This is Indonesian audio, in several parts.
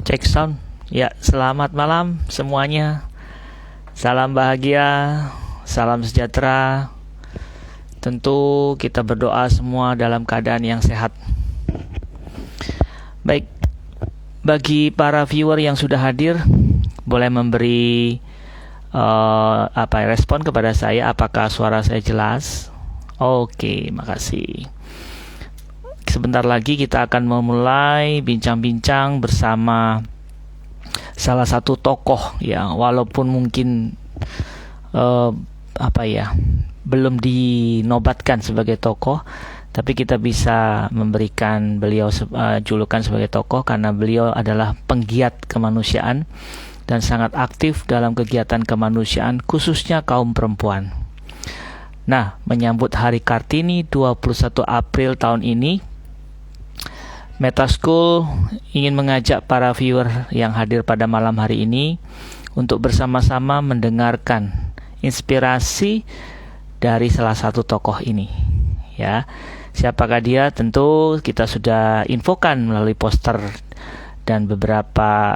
Cek sound. Ya, selamat malam semuanya. Salam bahagia, salam sejahtera. Tentu kita berdoa semua dalam keadaan yang sehat. Baik, bagi para viewer yang sudah hadir, boleh memberi respon kepada saya. Apakah suara saya jelas? Oke, makasih. Sebentar lagi kita akan memulai bincang-bincang bersama salah satu tokoh ya, walaupun mungkin belum dinobatkan sebagai tokoh, tapi kita bisa memberikan beliau julukan sebagai tokoh karena beliau adalah penggiat kemanusiaan dan sangat aktif dalam kegiatan kemanusiaan, khususnya kaum perempuan. Nah, menyambut Hari Kartini 21 April tahun ini, Metaschool ingin mengajak para viewer yang hadir pada malam hari ini untuk bersama-sama mendengarkan inspirasi dari salah satu tokoh ini. Ya, siapakah dia? Tentu kita sudah infokan melalui poster dan beberapa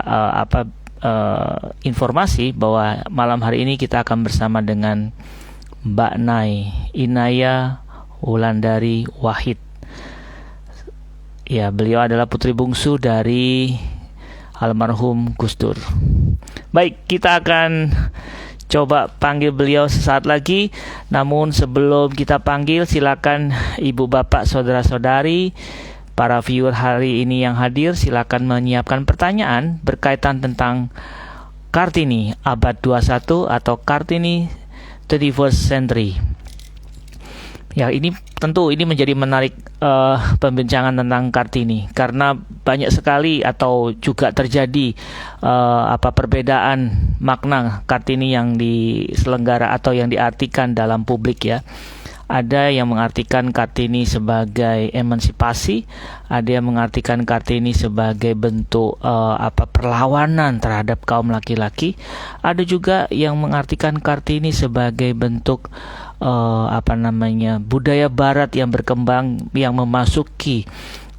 informasi bahwa malam hari ini kita akan bersama dengan Mbak Nai Inaya Wulandari Wahid. Ya, beliau adalah putri bungsu dari almarhum Gus Dur. Baik, kita akan coba panggil beliau sesaat lagi. Namun sebelum kita panggil, silakan ibu bapak saudara-saudari, para viewer hari ini yang hadir, silakan menyiapkan pertanyaan berkaitan tentang Kartini abad 21 atau Kartini 31st century. Ya, ini tentu ini menjadi menarik pembincangan tentang Kartini karena banyak sekali atau juga terjadi perbedaan makna Kartini yang diselenggara atau yang diartikan dalam publik ya. Ada yang mengartikan Kartini sebagai emansipasi, ada yang mengartikan Kartini sebagai bentuk perlawanan terhadap kaum laki-laki, ada juga yang mengartikan Kartini sebagai bentuk budaya barat yang berkembang, yang memasuki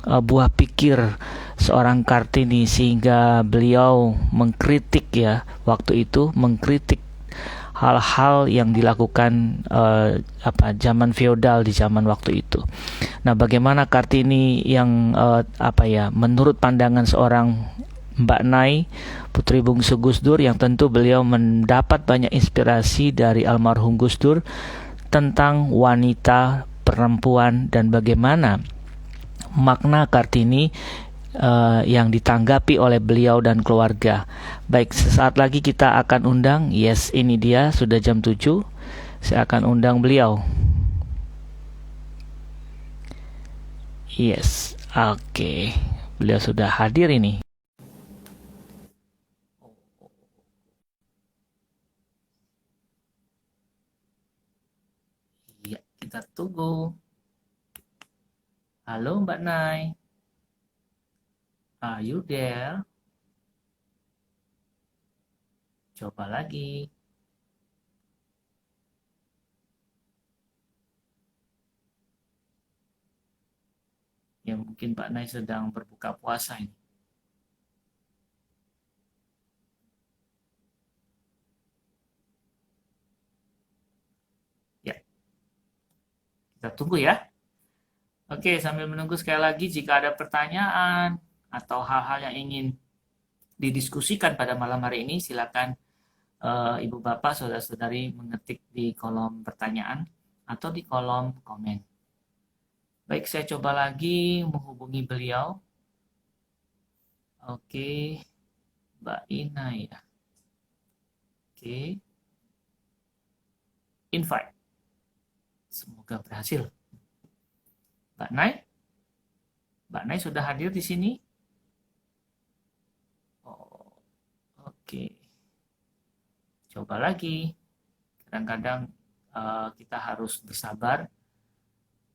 buah pikir seorang Kartini, sehingga beliau mengkritik ya, waktu itu mengkritik hal-hal yang dilakukan zaman feodal di zaman waktu itu. Nah, bagaimana Kartini yang menurut pandangan seorang Mbak Nai, putri bungsu Gus Dur, yang tentu beliau mendapat banyak inspirasi dari almarhum Gus Dur tentang wanita, perempuan, dan bagaimana makna Kartini yang ditanggapi oleh beliau dan keluarga. Baik, sesaat lagi kita akan undang, yes, ini dia, sudah jam 7. Saya akan undang beliau. Yes, oke. Beliau sudah hadir ini. Iya, kita tunggu. Halo Mbak Nai. Are you there? Coba lagi. Ya, mungkin Mbak Nai sedang berbuka puasa ini. Ya, kita tunggu ya. Oke, sambil menunggu, sekali lagi jika ada pertanyaan atau hal-hal yang ingin didiskusikan pada malam hari ini, silakan ibu bapak saudara-saudari mengetik di kolom pertanyaan atau di kolom komen. Baik, saya coba lagi menghubungi beliau. Oke, Mbak Ina ya. Oke, invite. Semoga berhasil. Mbak Nai sudah hadir di sini? Oh, oke. Coba lagi. Kadang-kadang kita harus bersabar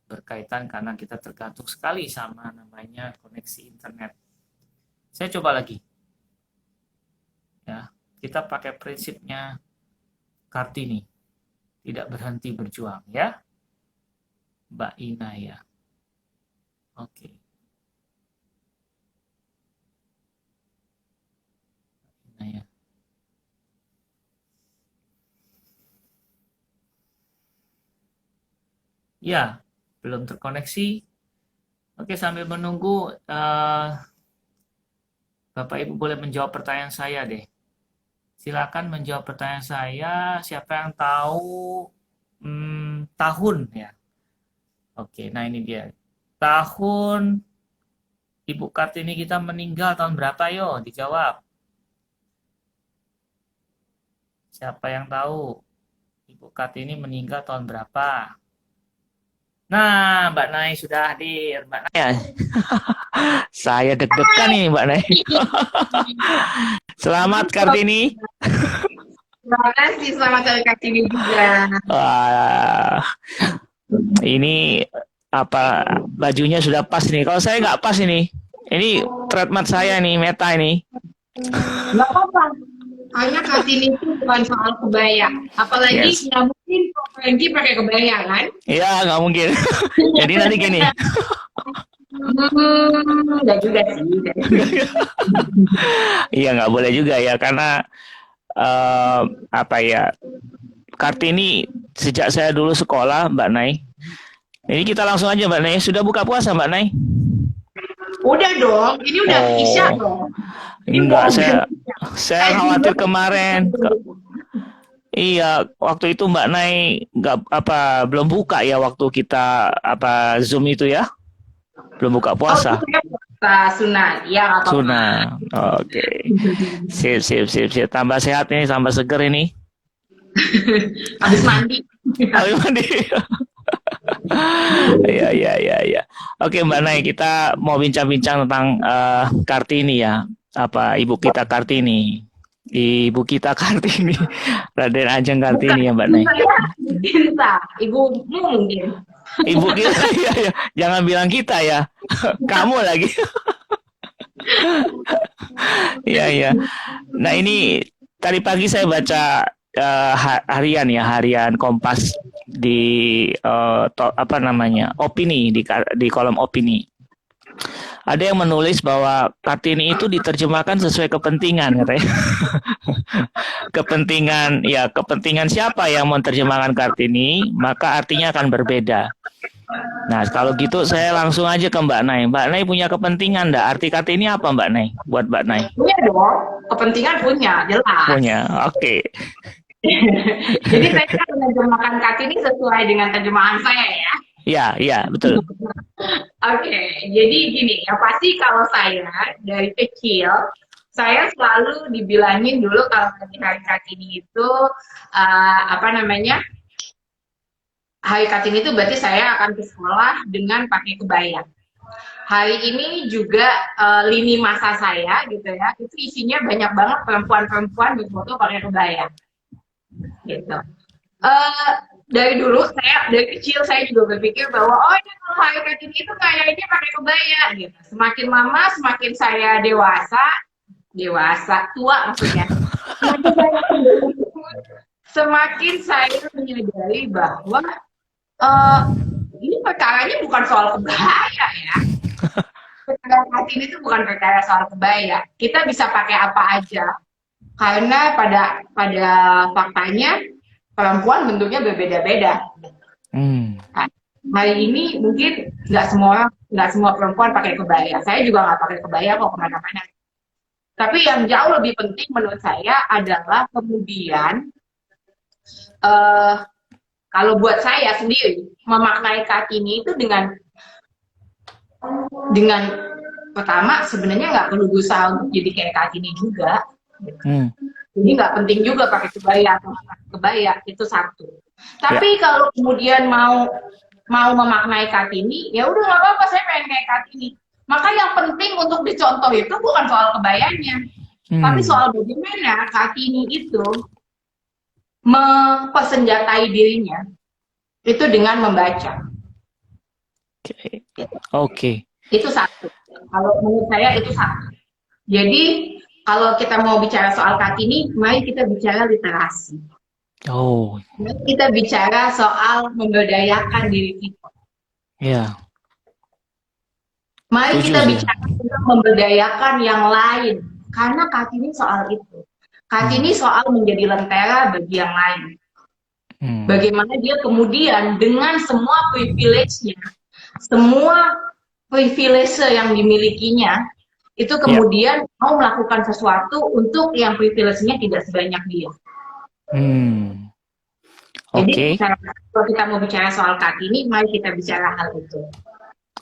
berkaitan karena kita tergantung sekali sama namanya koneksi internet. Saya coba lagi. Ya, kita pakai prinsipnya Kartini. Tidak berhenti berjuang ya. Mbak Ina ya. Oke. Ya, belum terkoneksi. Oke, sambil menunggu, Bapak Ibu boleh menjawab pertanyaan saya deh. Silakan menjawab pertanyaan saya. Siapa yang tahu tahun ya? Oke, nah ini dia. Tahun Ibu Kartini kita meninggal tahun berapa? Yo, dijawab. Siapa yang tahu Ibu Kartini meninggal tahun berapa? Nah, Mbak Nai sudah hadir. Mbak Nai. Ya. Saya deg-degan nih, Mbak Nai. Selamat Kartini. Terima kasih, selamat hari Kartini juga. Wah, ini apa bajunya sudah pas nih. Kalau saya nggak pas ini. Ini trademark saya nih, Meta ini. Nggak apa-apa, karena Kartini itu bukan soal kebaya. Apalagi Yes. nggak mungkin Frankie pakai kebaya kan? Ya, nggak mungkin. Jadi nanti gini. Nggak juga sih. Iya, nggak boleh juga ya, karena apa ya, Kartini sejak saya dulu sekolah, Mbak Nai. Ini kita langsung aja, Mbak Nai. Sudah buka puasa, Mbak Nai? Udah dong, ini udah Oh, Isya dong. enggak, saya khawatir kemarin. Iya, waktu itu Mbak Nai nggak apa belum buka ya waktu kita apa Zoom itu ya, belum buka puasa. Sunat, ya nggak apa-apa. Sunah. Oke. Sip, sip, sip, sip. Tambah sehat ini, tambah seger ini. Habis mandi. Habis mandi. Iya, iya, iya, iya. Oke, Mbak Nai, kita mau bincang-bincang tentang Kartini ya. Apa ibu kita Kartini? Ibu kita Kartini. Raden Ajeng Kartini ya, Mbak Nai. Cinta, ibumu mungkin. Ibu kita, ya, ya. Jangan bilang kita ya. Kamu lagi. Iya, iya. Nah, ini tadi pagi saya baca harian ya, harian Kompas di apa namanya? Opini di kolom opini. Ada yang menulis bahwa Kartini itu diterjemahkan sesuai kepentingan katanya. Kepentingan ya, kepentingan siapa yang menerjemahkan Kartini, maka artinya akan berbeda. Nah, kalau gitu saya langsung aja ke Mbak Nai. Mbak Nai punya kepentingan enggak? Arti Kartini apa, Mbak Nai? Buat Mbak Nai? Punya dong, kepentingan punya, jelas. Punya, oke. Jadi saya akan menerjemahkan Kartini sesuai dengan terjemahan saya ya. Ya, ya, betul. Oke, jadi gini, yang pasti kalau saya dari kecil, saya selalu dibilangin dulu kalau lagi hari Kartini itu, apa namanya, hari Kartini itu berarti saya akan ke sekolah dengan pakai kebaya. Hari ini juga lini masa saya gitu ya, itu isinya banyak banget perempuan-perempuan berfoto pakai kebaya. Gitu. Dari dulu saya dari kecil saya juga berpikir bahwa oh ini kalau hari Kartini itu kayaknya pakai kebaya gitu. Semakin lama semakin saya dewasa tua maksudnya. Semakin saya menyadari bahwa ini perkaranya bukan soal kebaya ya. Perkara Kartini itu bukan perkara soal kebaya. Kita bisa pakai apa aja. Karena pada faktanya perempuan bentuknya berbeda-beda. Nah, hari ini mungkin nggak semua perempuan pakai kebaya. Saya juga nggak pakai kebaya kok kemana-mana. Tapi yang jauh lebih penting menurut saya adalah kemudian kalau buat saya sendiri memaknai Kartini itu dengan pertama sebenarnya nggak perlu berusaha untuk jadi kayak Kartini juga. Jadi nggak penting juga pakai kebaya atau kebaya, itu satu. Tapi kalau kemudian mau memaknai Kartini, ya udah nggak apa-apa, saya pengen kayak Kartini. Maka yang penting untuk dicontoh itu bukan soal kebayanya, tapi soal bagaimana Kartini itu mempersenjatai dirinya itu dengan membaca. Oke. Itu satu. Kalau menurut saya itu satu. Jadi kalau kita mau bicara soal Kartini, mari kita bicara literasi. Oh. Mari kita bicara soal memberdayakan diri kita. Ya. Mari kita bicara tentang memberdayakan yang lain. Karena Kartini soal itu. Kartini soal menjadi lentera bagi yang lain. Hmm. Bagaimana dia kemudian dengan semua privilege yang dimilikinya, itu Ya. kemudian mau melakukan sesuatu untuk yang privilege-nya tidak sebanyak dia. Hmm. Jadi Oke. kalau kita mau bicara soal Kartini, mari kita bicara hal itu.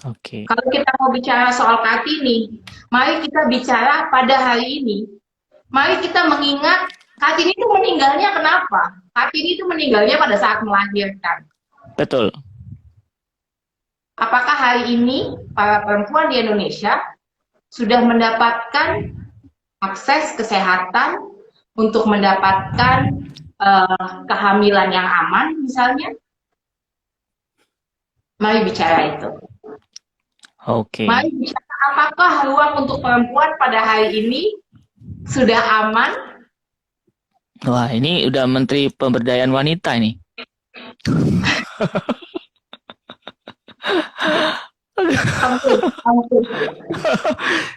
Oke. Kalau kita mau bicara soal Kartini, mari kita bicara pada hari ini. Mari kita mengingat Kartini itu meninggalnya kenapa? Kartini itu meninggalnya pada saat melahirkan. Betul. Apakah hari ini para perempuan di Indonesia sudah mendapatkan akses kesehatan untuk mendapatkan kehamilan yang aman misalnya? Mari bicara itu. Oke. Mari bicara apakah ruang untuk perempuan pada hari ini sudah aman? Wah, ini udah Menteri Pemberdayaan Wanita ini. Ampun, ampun.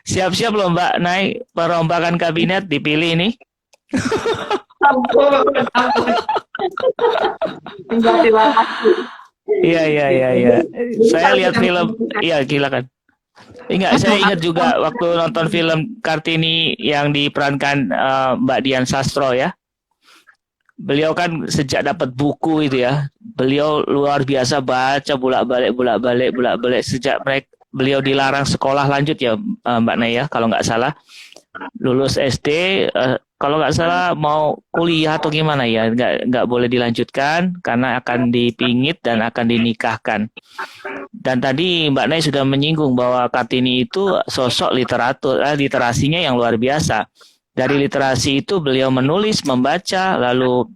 Siap-siap loh Mbak naik perombakan kabinet dipilih ini. Ampun, ampun. Terima kasih. Iya, iya, iya, iya. Saya lihat film, iya gila kan. Enggak, saya ingat juga waktu nonton film Kartini yang diperankan Mbak Dian Sastro ya. Beliau kan sejak dapat buku itu ya, beliau luar biasa baca bolak-balik sejak beliau dilarang sekolah lanjut ya Mbak Naya kalau nggak salah. Lulus SD, kalau nggak salah mau kuliah atau gimana ya, nggak boleh dilanjutkan karena akan dipingit dan akan dinikahkan. Dan tadi Mbak Nay sudah menyinggung bahwa Kartini itu sosok literasinya yang luar biasa. Dari literasi itu beliau menulis, membaca, lalu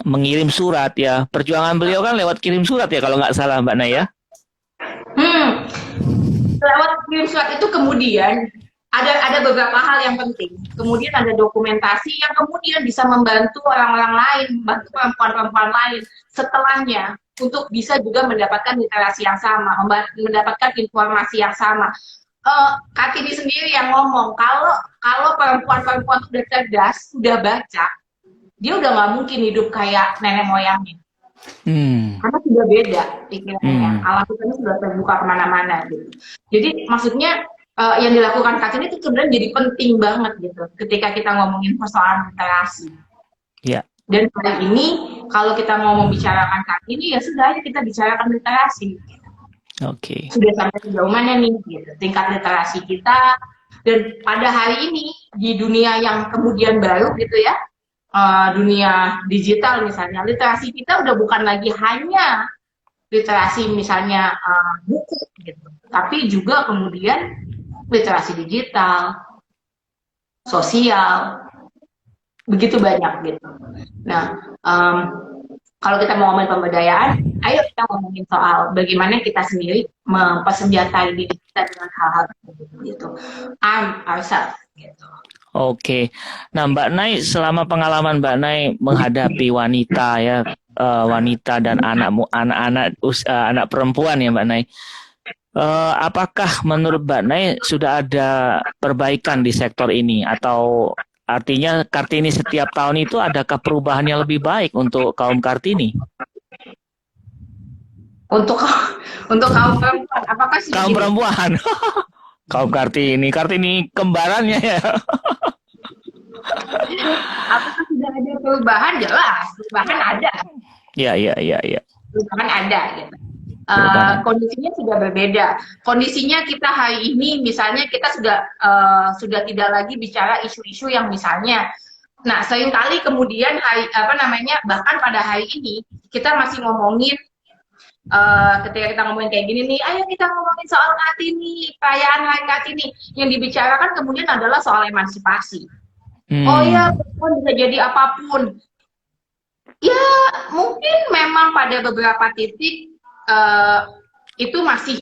mengirim surat ya. Perjuangan beliau kan lewat kirim surat ya kalau nggak salah Mbak Nay ya. Lewat kirim surat itu kemudian ada beberapa hal yang penting. Kemudian ada dokumentasi yang kemudian bisa membantu orang-orang lain, membantu perempuan-perempuan lain setelahnya untuk bisa juga mendapatkan literasi yang sama, mendapatkan informasi yang sama. Kartini sendiri yang ngomong kalau perempuan-perempuan sudah cerdas, sudah baca, dia udah nggak mungkin hidup kayak nenek moyangnya. Karena sudah beda pikirannya, alam pikirnya sudah terbuka kemana-mana gitu. Jadi maksudnya yang dilakukan Kartini itu sebenarnya jadi penting banget gitu ketika kita ngomongin persoalan literasi. Ya. Dan kali ini kalau kita mau membicarakan Kartini ya sudah aja kita bicarakan literasi. Oke. Sudah sampai sejauh mana nih gitu, tingkat literasi kita, dan pada hari ini di dunia yang kemudian baru gitu ya, dunia digital misalnya, literasi kita udah bukan lagi hanya literasi misalnya buku gitu, tapi juga kemudian literasi digital, sosial, begitu banyak gitu. Nah, kalau kita mau ngomongin pemberdayaan, ayo kita ngomongin soal bagaimana kita sendiri mempersenjatai diri kita dengan hal-hal gitu. Arm ourselves gitu. Oke. Nah, Mbak Nay, selama pengalaman Mbak Nay menghadapi wanita ya, wanita dan anak perempuan ya Mbak Nay. Apakah menurut Mbak Nay sudah ada perbaikan di sektor ini atau artinya Kartini setiap tahun itu adakah perubahan yang lebih baik untuk kaum Kartini? Untuk kaum perempuan, apakah sih kaum perempuan? Kaum Kartini kembarannya ya. Apakah sudah ada perubahan? Jelas, perubahan ada. Iya. Perubahan ada gitu. Kondisinya sudah berbeda. Kondisinya kita hari ini misalnya kita sudah tidak lagi bicara isu-isu yang misalnya, nah seringkali kemudian bahkan pada hari ini kita masih ngomongin ketika kita ngomongin kayak gini nih, ayo kita ngomongin soal Kartini, perayaan Hari Kartini, yang dibicarakan kemudian adalah soal emansipasi. Oh ya, perempuan bisa jadi apapun. Ya mungkin memang pada beberapa titik itu masih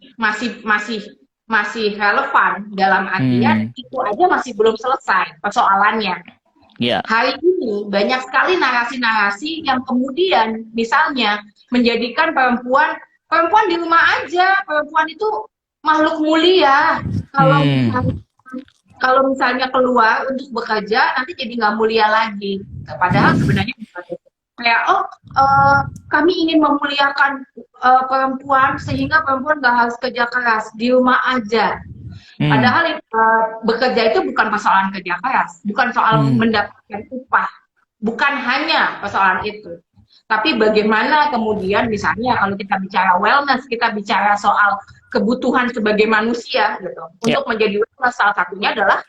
relevan dalam artian itu aja masih belum selesai persoalannya. Yeah. Hari ini banyak sekali narasi-narasi yang kemudian misalnya menjadikan perempuan di rumah aja, perempuan itu makhluk mulia. Kalau misalnya keluar untuk bekerja nanti jadi nggak mulia lagi. Padahal sebenarnya Kayak kami ingin memuliakan perempuan sehingga perempuan gak harus kerja keras di rumah aja. Hmm. Padahal bekerja itu bukan persoalan kerja keras, bukan soal Hmm. mendapatkan upah, bukan hanya persoalan itu. Tapi bagaimana kemudian misalnya kalau kita bicara wellness, kita bicara soal kebutuhan sebagai manusia gitu. Ya, Untuk menjadi wellness salah satunya adalah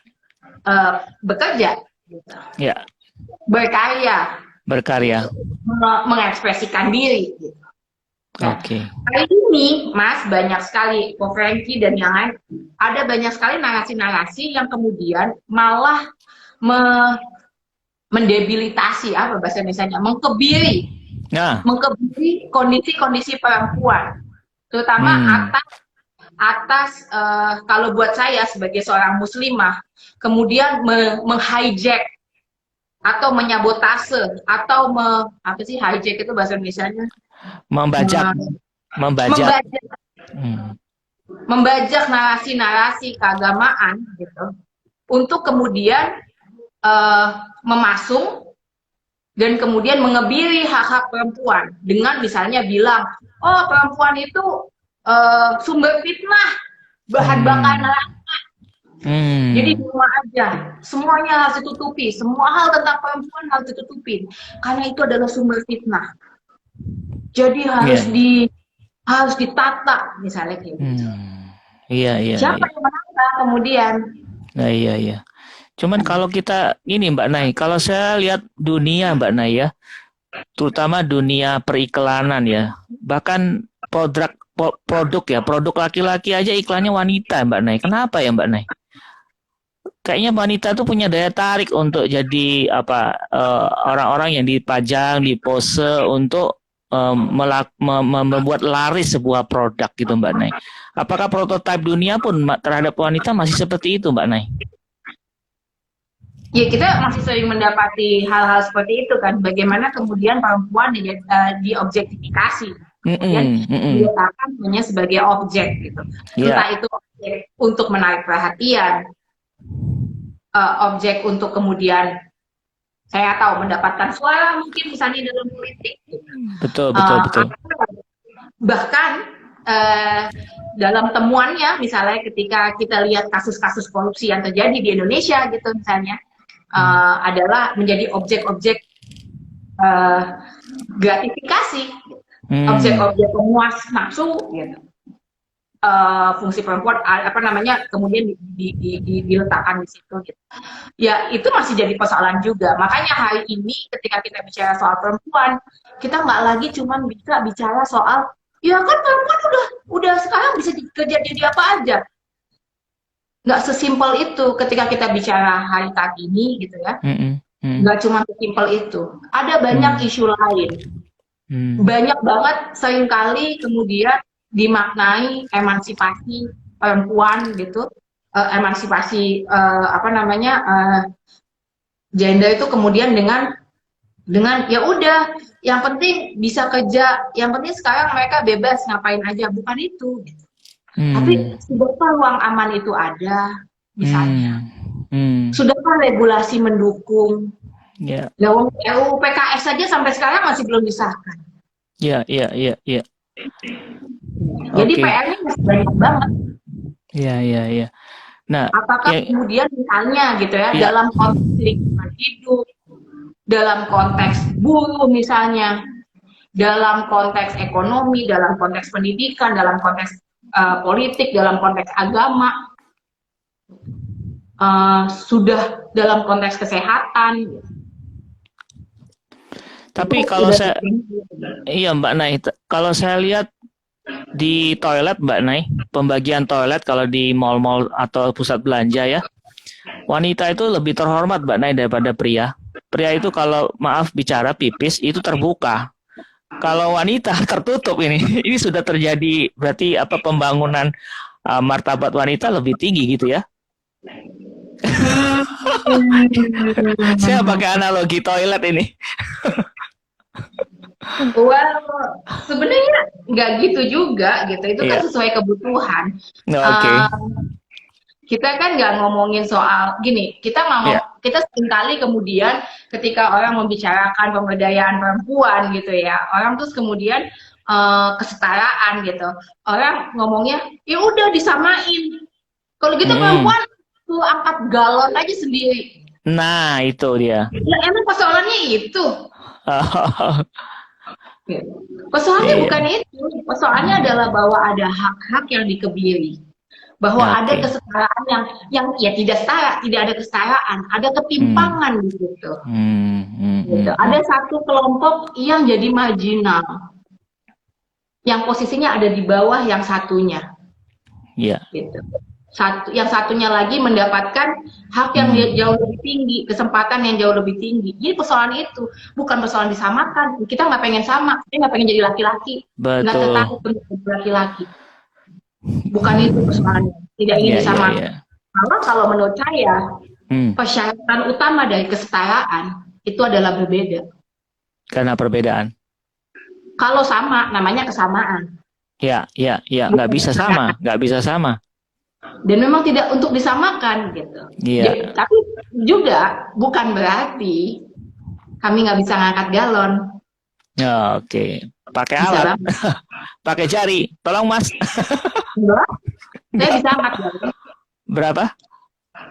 bekerja, gitu. ya, Berkarya, berkarya. gitu. Mengekspresikan diri. Gitu. Nah, Oke. kali ini, Mas, banyak sekali, Ko Franky dan yang lain, ada banyak sekali narasi-narasi yang kemudian malah mendebilitasi, apa bahasa Indonesia, Nah, mengkebiri kondisi-kondisi perempuan, terutama hmm. atas kalau buat saya sebagai seorang muslimah, kemudian menghijack atau menyabotase atau apa sih hijack itu bahasa Indonesia-nya? Membajak, membajak. Membajak Hmm. membajak narasi-narasi keagamaan gitu untuk kemudian memasung dan kemudian mengebiri hak-hak perempuan dengan misalnya bilang, oh perempuan itu sumber fitnah, bahan bakar Hmm. neraka. Jadi di Hmm. rumah aja, semuanya harus ditutupi, semua hal tentang perempuan harus ditutupin, karena itu adalah sumber fitnah. Jadi Iya. harus ditata misalnya kayak gitu. Hmm. Iya, iya, Siapa iya. yang menata kemudian? Nah, iya, iya. Cuman kalau kita ini Mbak Nay, kalau saya lihat dunia Mbak Nay ya, terutama dunia periklanan ya, bahkan produk ya, produk laki-laki aja iklannya wanita Mbak Nay. Kenapa ya Mbak Nay? Kayaknya wanita tuh punya daya tarik untuk jadi orang-orang yang dipajang, dipose untuk membuat laris sebuah produk gitu Mbak Nay. Apakah prototipe dunia pun terhadap wanita masih seperti itu Mbak Nay? Ya kita masih sering mendapati hal-hal seperti itu kan. Bagaimana kemudian perempuan diobjektifikasi, kemudian Mm-mm, mm-mm. diletakkan hanya sebagai objek gitu. Ya, Entah itu objek untuk menarik perhatian, objek untuk kemudian saya tahu mendapatkan suara mungkin misalnya dalam politik. betul, betul, Uh, betul. Bahkan dalam temuannya misalnya ketika kita lihat kasus-kasus korupsi yang terjadi di Indonesia gitu misalnya adalah menjadi objek-objek gratifikasi, Hmm. objek-objek pemuas nafsu gitu. Fungsi perempuan apa namanya kemudian diletakkan di situ gitu. Ya itu masih jadi persoalan juga. Makanya hari ini ketika kita bicara soal perempuan, kita nggak lagi cuma bisa bicara soal ya kan perempuan udah sekarang bisa kerja jadi apa aja. Nggak sesimpel itu ketika kita bicara hari Kartini gitu ya. Mm-mm, mm, Nggak cuma sesimpel itu. Ada banyak mm, isu lain. mm. Banyak banget seringkali kemudian dimaknai emansipasi perempuan gitu, emansipasi apa namanya gender itu kemudian dengan ya udah yang penting bisa kerja, yang penting sekarang mereka bebas ngapain aja, bukan itu gitu. Tapi Hmm. sudahkah ruang aman itu ada misalnya, Hmm. Hmm. sudahkah regulasi mendukung. Ya, Nah, RUU PKS saja sampai sekarang masih belum disahkan. ya, ya, ya, ya. Jadi Oke. PR-nya masih banyak banget. Ya, ya, ya. Nah, Apakah ya, kemudian misalnya gitu ya, ya. dalam konteks lingkungan hidup, dalam konteks buruh misalnya, dalam konteks ekonomi, dalam konteks pendidikan, dalam konteks politik, dalam konteks agama, sudah dalam konteks kesehatan. Tapi kalau saya, iya Mbak Nay, kalau saya lihat di toilet Mbak Nay, pembagian toilet kalau di mall-mall atau pusat belanja ya, wanita itu lebih terhormat Mbak Nay daripada pria. Pria itu kalau maaf bicara pipis itu terbuka. Kalau wanita tertutup ini, ini sudah terjadi berarti apa pembangunan martabat wanita lebih tinggi gitu ya. Saya pakai analogi toilet ini. Well, sebenarnya nggak gitu juga gitu. Itu kan Iya. sesuai kebutuhan. Oke. Uh, kita kan nggak ngomongin soal gini, Ya. kita seringkali kemudian ketika orang membicarakan pemberdayaan perempuan gitu ya, orang terus kemudian kesetaraan gitu, orang ngomongnya ya udah disamain. Kalau gitu Mm-mm. perempuan tuh angkat galon aja sendiri. Nah, itu dia. Ya emang persoalannya itu. Persoalannya bukan Iya. itu. Persoalannya adalah bahwa ada hak-hak yang dikebiri, bahwa ada Oke. kesetaraan yang ya tidak setara, tidak ada kesetaraan, ada Hmm. ketimpangan gitu. Hmm. Hmm. Gitu. Hmm. Ada Hmm. satu kelompok yang jadi marginal, yang posisinya ada di bawah yang satunya, Ya. gitu. Yang satunya lagi mendapatkan hak yang Hmm. jauh lebih tinggi, kesempatan yang jauh lebih tinggi. Jadi persoalan itu bukan persoalan disamakan. Kita nggak pengen sama, kita nggak pengen jadi laki-laki, nggak Betul. tertarik untuk jadi laki-laki. Bukan itu persoalannya. Tidak ingin Ya, ya, disamakan. ya. Kalau menurut saya, Hmm. persyaratan utama dari kesetaraan itu adalah berbeda. Karena perbedaan. Kalau sama, namanya kesamaan. Ya, ya, ya. Nggak Bukan bisa kesetaraan. sama. Nggak bisa sama. Dan memang tidak untuk disamakan gitu. Iya. Tapi juga bukan berarti kami nggak bisa ngangkat galon. Ya, oke. Pakai Bisa alat. banget. Pakai jari. Tolong, Mas. Enggak, saya bisa angkat galon. Berapa?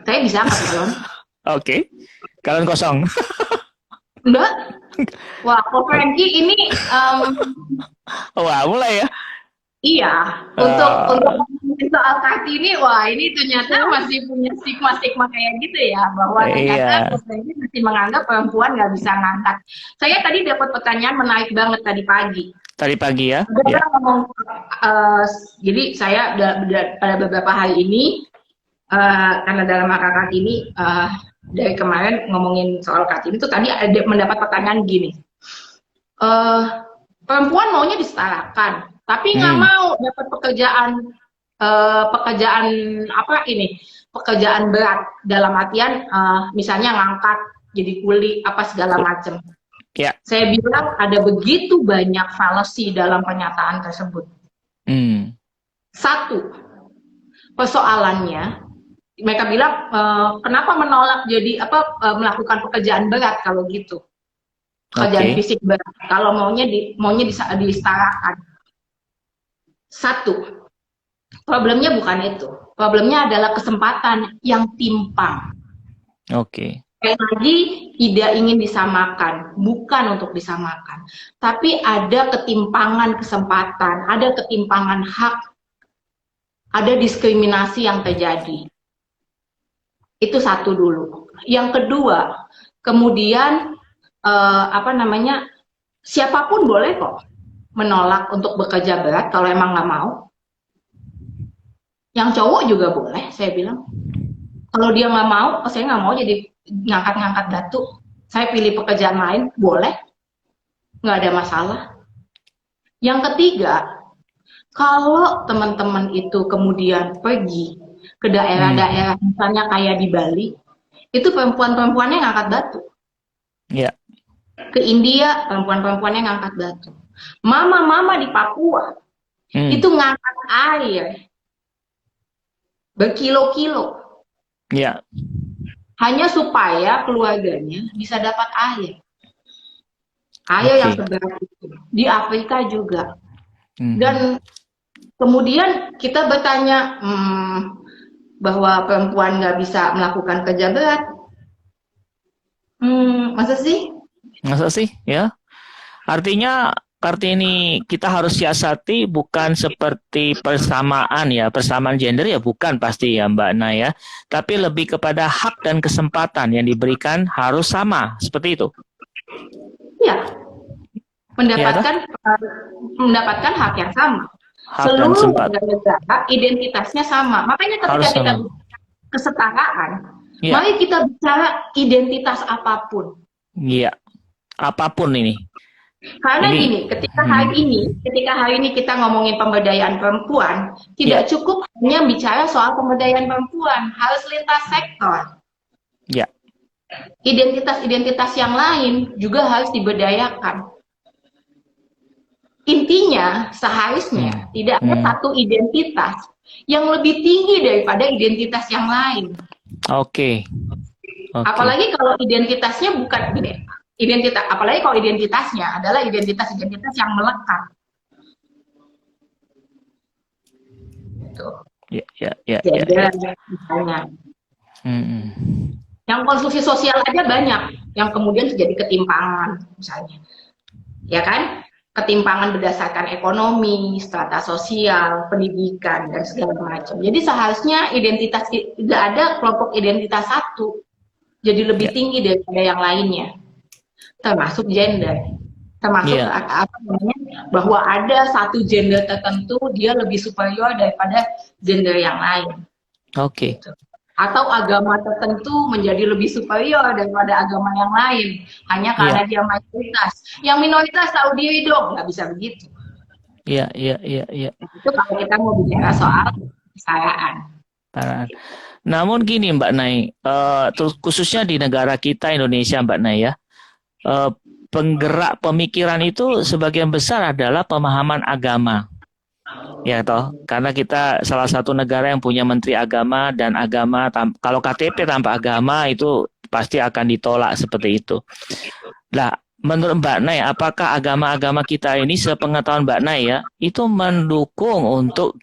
Saya bisa angkat galon. Oke. Galon kosong. Enggak. Wah, Ko Franky ini Wah, mulai ya. iya, untuk Eh, ngomongin soal Kartini, wah ini ternyata masih punya stigma-stigma kayak gitu ya, bahwa ternyata iya. Muslim masih menganggap perempuan nggak bisa ngangkat. Saya tadi dapat pertanyaan menarik banget tadi pagi. Tadi pagi ya. Ada Ya. orang ngomong, eh, jadi saya pada beberapa hari ini, karena dalam rangka Kartini, dari kemarin ngomongin soal Kartini, itu tadi ada mendapat pertanyaan gini, eh perempuan maunya disetarakan, tapi nggak Hmm. mau dapat pekerjaan apa ini, pekerjaan berat dalam artian misalnya ngangkat jadi kuli apa segala macam. Ya. Saya bilang ada begitu banyak fallacy dalam pernyataan tersebut. Hmm. Satu, persoalannya mereka bilang kenapa menolak jadi melakukan pekerjaan berat kalau gitu, pekerjaan Oke. fisik berat, kalau maunya disetarakan. Satu, problemnya bukan itu. Problemnya adalah kesempatan yang timpang. Oke. Sekali lagi, tidak ingin disamakan, bukan untuk disamakan. Tapi ada ketimpangan kesempatan, ada ketimpangan hak, ada diskriminasi yang terjadi. Itu satu dulu. Yang kedua, kemudian siapapun boleh kok menolak untuk bekerja berat kalau emang nggak mau. Yang cowok juga boleh, saya bilang. Kalau dia nggak mau, saya nggak mau jadi ngangkat-ngangkat batu. Saya pilih pekerjaan lain, boleh. Nggak ada masalah. Yang ketiga, kalau teman-teman itu kemudian pergi ke Hmm. daerah-daerah, misalnya kayak di Bali, itu perempuan-perempuannya ngangkat batu. Ya. Ke India, perempuan-perempuannya ngangkat batu. Mama-mama di Papua, Hmm. itu ngangkat air berkilo-kilo. Ya. Hanya supaya keluarganya bisa dapat air. Air yang Oke. seberat itu. Di Afrika juga. Hmm. Dan kemudian kita bertanya, bahwa perempuan nggak bisa melakukan kerja berat. Masa sih? Masa sih? Ya. Artinya Kartini kita harus siasati bukan seperti persamaan ya, persamaan gender ya bukan pasti ya Mbak Naya, tapi lebih kepada hak dan kesempatan yang diberikan harus sama, seperti itu. Ya, Ya toh? mendapatkan hak yang sama. Hak dan Seluruh kesempatan warga negara identitasnya sama. Makanya ketika harus kita sama. kesetaraan, Ya, mari kita bicara identitas apapun. iya. Apapun ini. Karena Ini gini, ketika hari ini kita ngomongin pemberdayaan perempuan, ya, tidak cukup hanya bicara soal pemberdayaan perempuan, harus lintas sektor. ya. Identitas-identitas yang lain juga harus diberdayakan. Intinya, seharusnya Hmm. tidak ada Hmm. satu identitas yang lebih tinggi daripada identitas yang lain. Oke. Apalagi kalau identitasnya bukan apalagi kalau identitasnya adalah identitas yang melekat. Gitu. Ya. Misalnya. Yang konstruksi sosial aja banyak, yang kemudian terjadi ketimpangan, misalnya, ya kan? Ketimpangan berdasarkan ekonomi, strata sosial, pendidikan, dan segala macam. Jadi seharusnya identitas tidak ada kelompok identitas satu, jadi lebih tinggi daripada yang lainnya, termasuk gender, termasuk bahwa ada satu gender tertentu dia lebih superior daripada gender yang lain. Oke. Gitu. Atau agama tertentu menjadi lebih superior daripada agama yang lain hanya karena dia mayoritas. Yang minoritas tahu diri dong, nggak bisa begitu. Iya. Itu kalau kita mau bicara soal kesetaraan. Namun gini Mbak Nai, khususnya di negara kita Indonesia Mbak Nai ya, penggerak pemikiran itu sebagian besar adalah pemahaman agama. Ya toh, karena kita salah satu negara yang punya menteri agama, dan agama kalau KTP tanpa agama itu pasti akan ditolak seperti itu. Nah, menurut Mbak Nai, apakah agama-agama kita ini, sepengetahuan Mbak Nai ya, itu mendukung untuk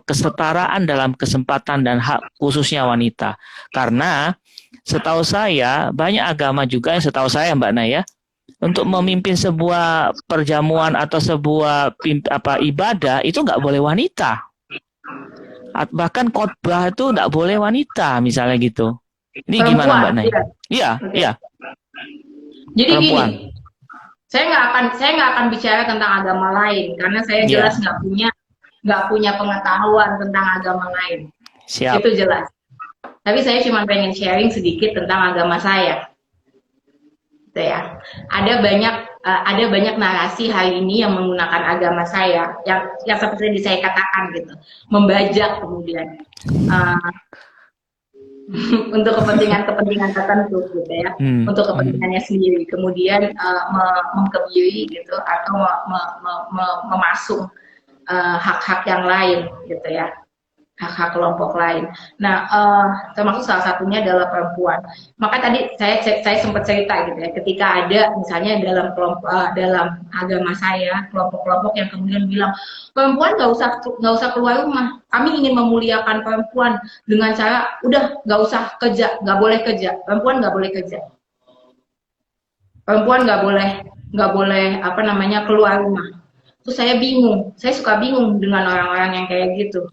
kesetaraan dalam kesempatan dan hak khususnya wanita? Karena setahu saya banyak agama juga yang setahu saya Mbak Nai ya, untuk memimpin sebuah perjamuan atau sebuah ibadah itu nggak boleh wanita. Bahkan khotbah itu nggak boleh wanita, misalnya gitu. Ini perempuan, gimana Mbak Nai? Iya. Jadi perempuan. Gini, saya nggak akan bicara tentang agama lain karena saya jelas nggak punya pengetahuan tentang agama lain. Siap. Itu jelas. Tapi saya cuma pengen sharing sedikit tentang agama saya. Ya, ada banyak narasi hari ini yang menggunakan agama saya yang seperti yang saya katakan gitu, membajak kemudian untuk kepentingan tertentu gitu ya, untuk kepentingannya sendiri, kemudian mengkebiri gitu atau memasung hak-hak yang lain gitu ya, hak-hak kelompok lain. Nah, termasuk salah satunya adalah perempuan. Maka tadi saya sempat cerita gitu ya, ketika ada misalnya dalam dalam agama saya kelompok-kelompok yang kemudian bilang perempuan nggak usah keluar rumah, kami ingin memuliakan perempuan dengan cara udah nggak usah kerja, nggak boleh kerja, perempuan nggak boleh kerja, perempuan nggak boleh keluar rumah. Terus saya bingung, saya suka bingung dengan orang-orang yang kayak gitu.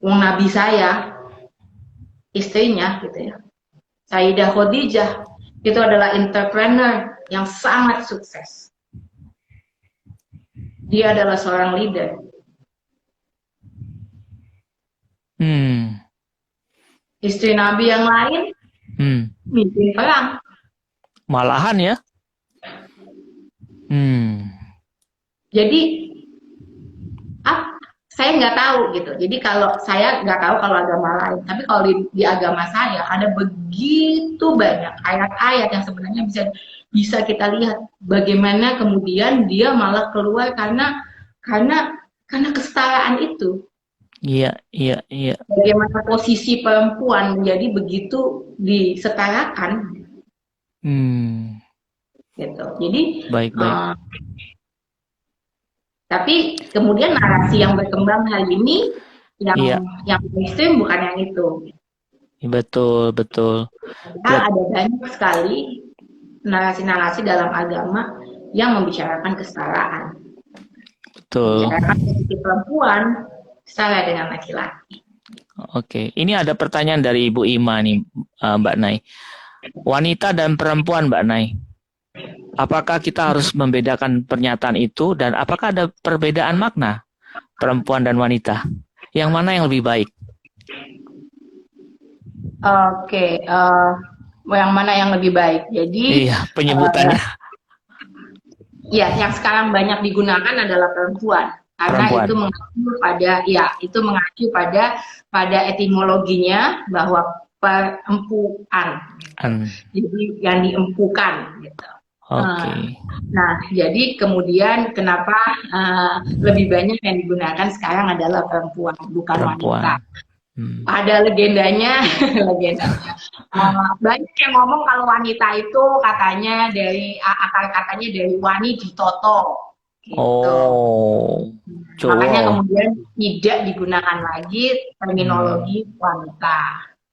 Nabi saya, istrinya gitu ya, Sayyidah Khadijah, itu adalah entrepreneur yang sangat sukses. Dia adalah seorang leader. Istri Nabi yang lain, mimpin perang. Malahan ya. Jadi, saya nggak tahu gitu. Jadi kalau saya nggak tahu kalau agama lain, tapi kalau di agama saya ada begitu banyak ayat-ayat yang sebenarnya bisa kita lihat bagaimana kemudian dia malah keluar karena kesetaraan itu. Iya. Bagaimana posisi perempuan menjadi begitu disetarakan. Gitu. Jadi baik. Tapi kemudian narasi yang berkembang hari ini yang ekstrem bukan yang itu. Betul. Ada banyak sekali narasi-narasi dalam agama yang membicarakan kesetaraan. Betul. Membicarakan posisi perempuan setara dengan laki-laki. Oke, ini ada pertanyaan dari Ibu Ima nih, Mbak Nai. Wanita dan perempuan, Mbak Nai. Apakah kita harus membedakan pernyataan itu, dan apakah ada perbedaan makna perempuan dan wanita? Yang mana yang lebih baik? Oke, yang mana yang lebih baik? Jadi penyebutannya. Yang sekarang banyak digunakan adalah perempuan, karena itu mengacu pada etimologinya bahwa perempuan. Jadi yang diempukan gitu. Oke. Nah, jadi kemudian kenapa lebih banyak yang digunakan sekarang adalah perempuan, bukan wanita. Perempuan. Hmm. Ada legendanya, legendanya. Banyak yang ngomong kalau wanita itu katanya dari akar katanya dari wani ditoto, gitu. Oh, Makanya cowok. kemudian tidak digunakan lagi terminologi wanita.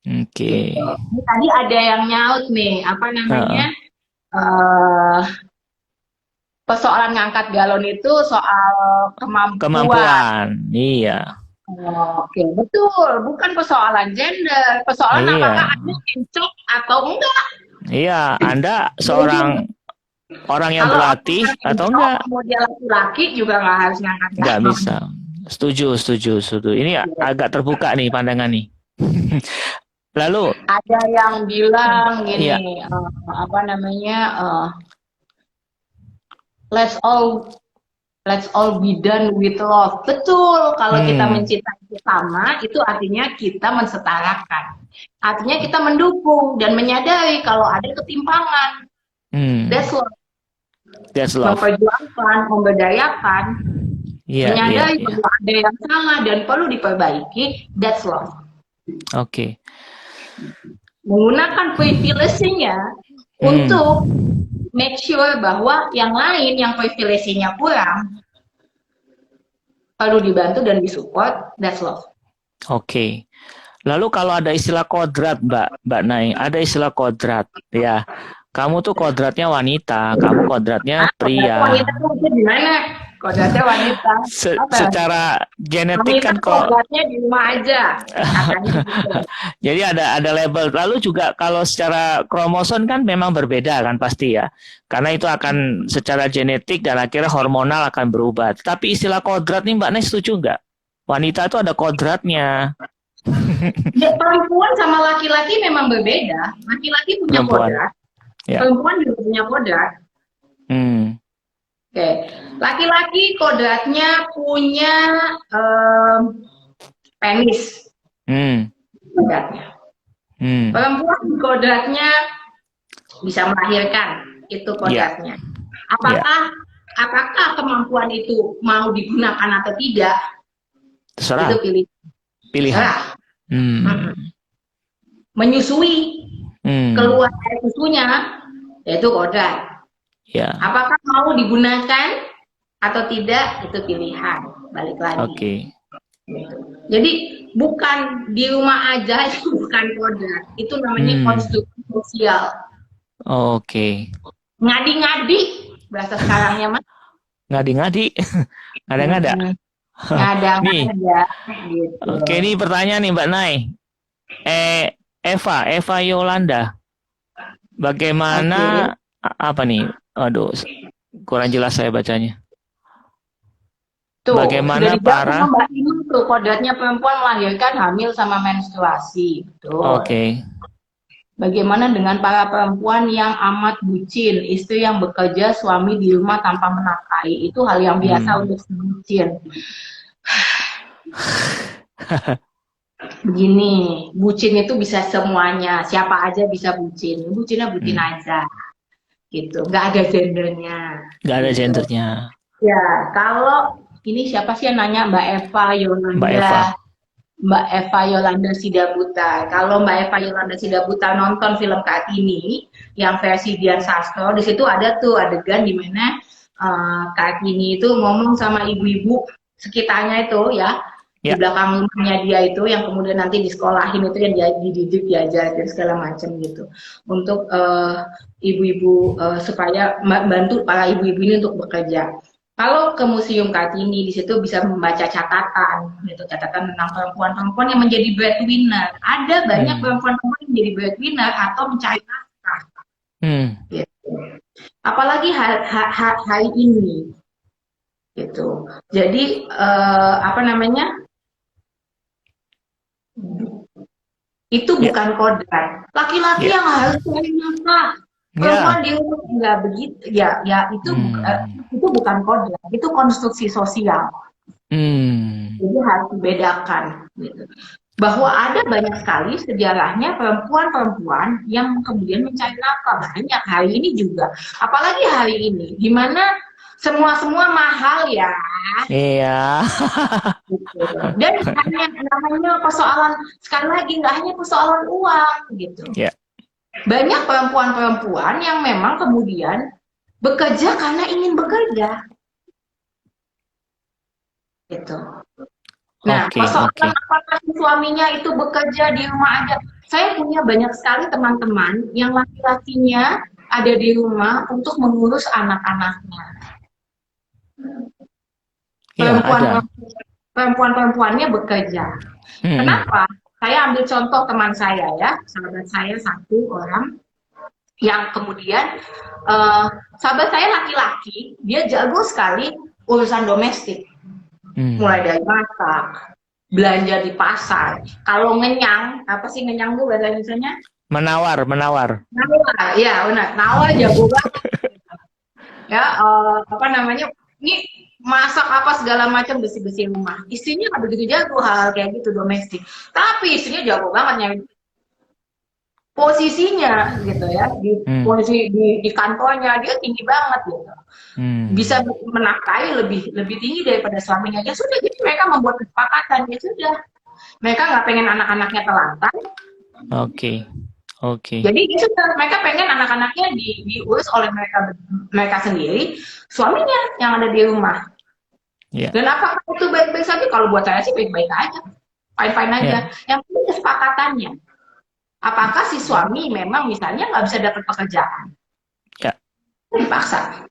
Oke. Gitu. Ini tadi ada yang nyaut nih, apa namanya? Heeh. eh Persoalan ngangkat galon itu soal kemampuan. Kemampuan. Iya. Oke, betul. Bukan persoalan gender. Persoalan apakah Iya. Anda cocok atau enggak. Iya, Anda seorang orang yang Kalau berlatih orang atau cocok, enggak? mau dia laki-laki juga nggak harus ngangkat Enggak galon. bisa. Setuju, setuju, setuju. Ini agak terbuka nih pandangan nih. Lalu, Ada yang bilang iya. gini, apa namanya, let's all be done with love. Betul, kalau kita mencintai sesama, itu artinya kita mensetarakan. Artinya kita mendukung dan menyadari kalau ada ketimpangan. That's love. That's love. Memperjuangkan, memberdayakan, Iya, menyadari iya. bahwa ada yang salah dan perlu diperbaiki. That's love. Oke. Menggunakan privilege-nya untuk make sure bahwa yang lain yang privilege-nya kurang perlu dibantu dan disupport. That's love. Oke. Lalu kalau ada istilah kodrat, Mbak Nai, ada istilah kodrat, ya. Kamu tuh kodratnya wanita, kamu kodratnya pria. Wanita itu gimana? Kodratnya wanita. Secara genetik kan kok. Kodratnya di rumah aja. Jadi ada label. Lalu juga kalau secara kromosom kan memang berbeda kan pasti ya. Karena itu akan secara genetik dan akhirnya hormonal akan berubah. Tapi istilah kodrat nih Mbak Nai setuju nggak? Wanita itu ada kodratnya. Ya, perempuan sama laki-laki memang berbeda. Laki-laki punya kodrat. Ya. Perempuan juga punya kodrat. Oke. Laki-laki kodratnya punya penis. Kodratnya. Perempuan kodratnya bisa melahirkan. Itu kodratnya. Apakah kemampuan itu mau digunakan atau tidak? Terserah. Itu pilihan. Menyusui. Keluar dari susunya, yaitu kodrat. Ya. Apakah mau digunakan atau tidak, itu pilihan. Balik lagi. Oke. Jadi bukan di rumah aja, itu bukan kodrat. Itu namanya konstruksi sosial. Oke. Ngadi-ngadi, bahasa sekarangnya Mas. Ngadi-ngadi, ngada-ngada. Ngada-ngada. Gitu. Oke, ini pertanyaan nih Mbak Nai. Eva Yolanda, bagaimana apa nih? Aduh, kurang jelas saya bacanya. Tuh, bagaimana para Mbak Inu tuh kodratnya perempuan melahirkan, hamil sama menstruasi. Oke. Bagaimana dengan para perempuan yang amat bucin, istri yang bekerja, suami di rumah tanpa menafkahi? Itu hal yang biasa untuk bucin. Begini, bucin itu bisa semuanya, siapa aja bisa bucin. Bucinnya bucin aja, gitu. Nggak ada gendernya. Nggak ada gendernya. Ya, kalau ini siapa sih yang nanya? Mbak Eva Yolanda. Mbak Eva Yolanda Sidabuta. Kalau Mbak Eva Yolanda Sidabuta nonton film Kartini yang versi Dian Sastro, di situ ada tuh adegan di mana Kartini itu ngomong sama ibu-ibu sekitarnya itu ya. Di belakang rumahnya dia itu yang kemudian nanti di sekolahin itu yang dia dididik, diajarin segala macam gitu untuk ibu-ibu supaya bantu para ibu-ibu ini untuk bekerja. Kalau ke Museum Kartini di situ bisa membaca catatan gitu, catatan tentang perempuan-perempuan yang menjadi breadwinner. Ada banyak perempuan-perempuan yang menjadi breadwinner atau mencari nafkah. Gitu. Apalagi hari ini gitu. Jadi apa namanya? Itu bukan kodrat. Laki-laki yang harus cari nafkah. Perempuan di rumah nggak begitu. Ya itu bukan kodrat. Itu konstruksi sosial. Jadi harus dibedakan. Gitu. bahwa ada banyak sekali sejarahnya perempuan-perempuan yang kemudian mencari nafkah. Banyak hari ini juga, apalagi hari ini di mana semua mahal ya Iya. gitu. Dan namanya persoalan, sekali lagi nggak hanya persoalan uang gitu. Ya. Banyak perempuan-perempuan yang memang kemudian bekerja karena ingin bekerja gitu. Nah, persoalan apakah suaminya itu bekerja di rumah aja. Saya punya banyak sekali teman-teman yang laki-lakinya ada di rumah untuk mengurus anak-anaknya. Perempuan-perempuannya bekerja. Kenapa? Saya ambil contoh teman saya ya, sahabat saya satu orang yang kemudian sahabat saya laki-laki, dia jago sekali urusan domestik. Mulai dari masak, belanja di pasar. Kalau ngenyang, apa sih ngenyang tuh bahasa Indonesianya? Menawar. Nawar, ya benar. Nawar jago banget. Ya, apa namanya? Ini masak apa segala macam, bersih-bersih rumah. Istrinya nggak begitu jago hal kayak gitu domestik. Tapi istrinya jago banget nyari posisinya gitu ya, posisi di kantornya dia tinggi banget gitu. Bisa menafkahi lebih tinggi daripada suaminya. Ya sudah, jadi mereka membuat kesepakatan. Ya sudah, mereka nggak pengen anak-anaknya telantar. Oke. Jadi ya sudah, mereka pengen anak-anaknya diurus oleh mereka sendiri, suaminya yang ada di rumah. Dan apakah itu baik-baik saja? Kalau buat saya sih baik-baik aja, fine-fine aja. Yang penting kesepakatannya. Apakah si suami memang misalnya nggak bisa dapat pekerjaan? Dipaksa.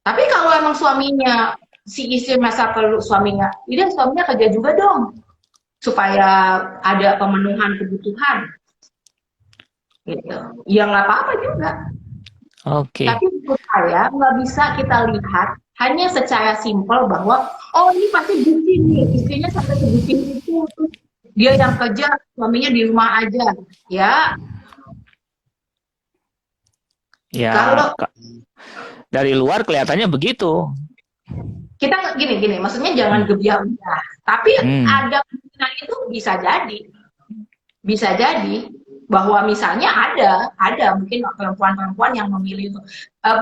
Tapi kalau emang suaminya, si istri masa perlu suaminya, tidak, suaminya kerja juga dong, supaya ada pemenuhan kebutuhan, gitu. Ya nggak apa-apa juga. Tapi menurut saya nggak bisa kita lihat hanya secara simpel bahwa oh ini pasti bucin nih, istrinya sampai sebutin itu, dia yang kerja, suaminya di rumah aja, ya. Kalau dari luar kelihatannya begitu. Kita gini, maksudnya jangan gebiah-gebiah. Tapi ada kemungkinan itu bisa jadi bahwa misalnya ada mungkin perempuan-perempuan yang memilih itu,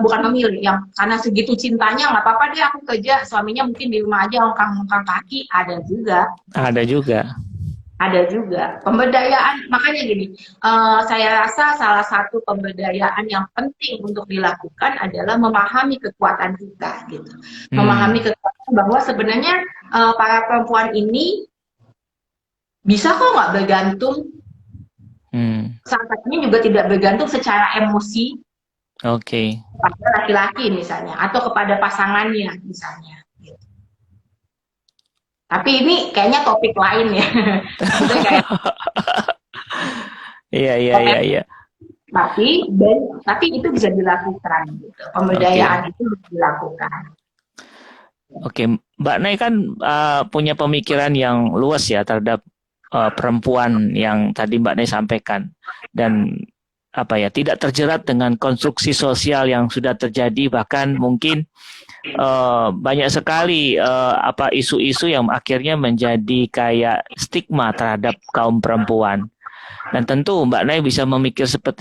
bukan memilih, yang karena segitu cintanya nggak apa-apa deh aku kerja, suaminya mungkin di rumah aja ongkang-ongkang kaki, ada juga pemberdayaan. Makanya gini, saya rasa salah satu pemberdayaan yang penting untuk dilakukan adalah memahami kekuatan kita gitu. Memahami kekuatan bahwa sebenarnya para perempuan ini bisa kok nggak bergantung, saatnya juga tidak bergantung secara emosi kepada laki-laki misalnya, atau kepada pasangannya misalnya. Tapi ini kayaknya topik lain ya. Iya. Tapi itu bisa dilakukan gitu. Pemberdayaan itu bisa dilakukan. Mbak Nay kan punya pemikiran yang luas ya terhadap perempuan yang tadi Mbak Nay sampaikan, dan tidak terjerat dengan konstruksi sosial yang sudah terjadi, bahkan mungkin banyak sekali isu-isu yang akhirnya menjadi kayak stigma terhadap kaum perempuan. Dan tentu Mbak Nay bisa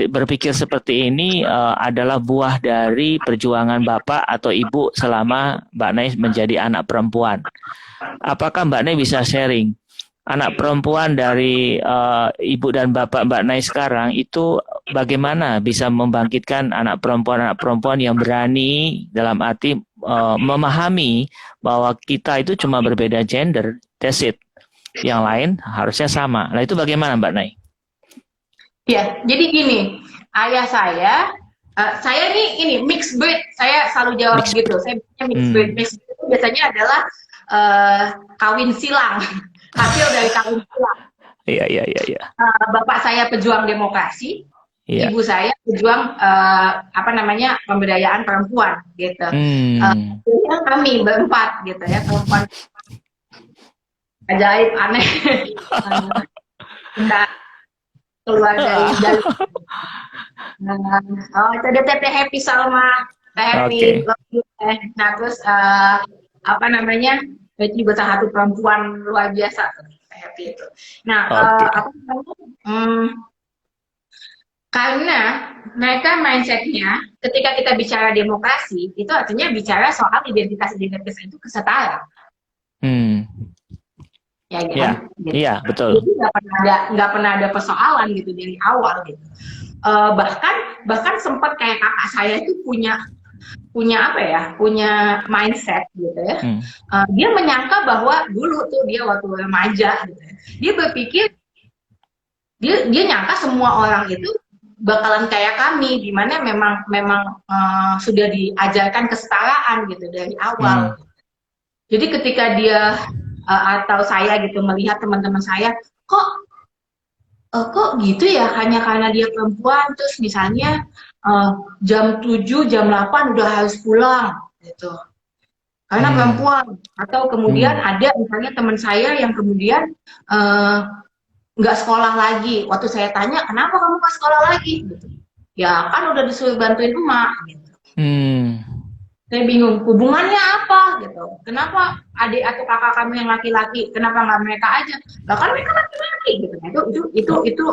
berpikir seperti ini adalah buah dari perjuangan Bapak atau Ibu selama Mbak Nay menjadi anak perempuan. Apakah Mbak Nay bisa sharing anak perempuan dari Ibu dan Bapak Mbak Nay sekarang itu bagaimana bisa membangkitkan anak perempuan yang berani, dalam arti memahami bahwa kita itu cuma berbeda gender, that's it. Yang lain harusnya sama. Nah itu bagaimana Mbak Nay? Ya, jadi gini, ayah saya ini mixed breed, saya selalu jawab gitu. Saya mixed breed. Mixed breed itu biasanya adalah kawin silang, hasil dari kawin silang. Iya. Bapak saya pejuang demokrasi, ibu saya pejuang pemberdayaan perempuan gitu. Kami berempat gitu ya, perempuan ajaib, aneh. Keluar dari itu ada Teh Happy Salma, Teh Happy. Nah terus itu juga salah satu perempuan luar biasa, Teh happy itu. Nah, Oke. apa namanya? Karena mereka mindsetnya ketika kita bicara demokrasi itu artinya bicara soal identitas itu kesetara, Hmm. ya kan? Ya, Gitu. iya betul. Jadi nggak pernah ada persoalan gitu dari awal gitu. Bahkan sempat kayak kakak saya itu punya apa ya, punya mindset gitu ya. Dia menyangka bahwa dulu tuh dia waktu remaja gitu ya, dia berpikir dia nyangka semua orang itu bakalan kayak kami, di mana memang sudah diajarkan kesetaraan gitu dari awal. Jadi ketika dia atau saya gitu melihat teman-teman saya, kok gitu ya, hanya karena dia perempuan, terus misalnya jam 7, jam 8 udah harus pulang gitu. Karena perempuan. Atau kemudian ada misalnya teman saya yang kemudian nggak sekolah lagi. Waktu saya tanya, kenapa kamu nggak sekolah lagi? Gitu. Ya kan udah disuruh bantuin emak. Gitu. Saya bingung, hubungannya apa? Gitu. Kenapa adik atau kakak kamu yang laki-laki, kenapa nggak mereka aja? Bahkan mereka laki-laki. Gitu. Itu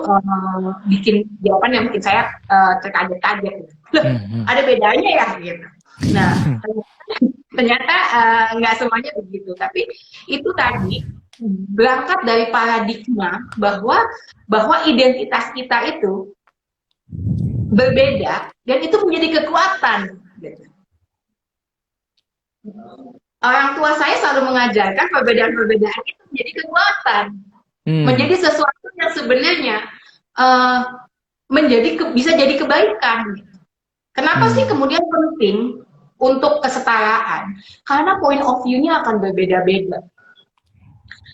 bikin jawaban yang bikin saya terkaget-kaget. Gitu. Ada bedanya ya? Gitu. Nah, ternyata nggak semuanya begitu. Tapi itu tadi berangkat dari paradigma bahwa identitas kita itu berbeda dan itu menjadi kekuatan. Gitu. Orang tua saya selalu mengajarkan perbedaan-perbedaan itu menjadi kekuatan, menjadi sesuatu yang sebenarnya bisa jadi kebaikan. Gitu. Kenapa sih kemudian penting untuk kesetaraan? Karena point of view-nya akan berbeda-beda.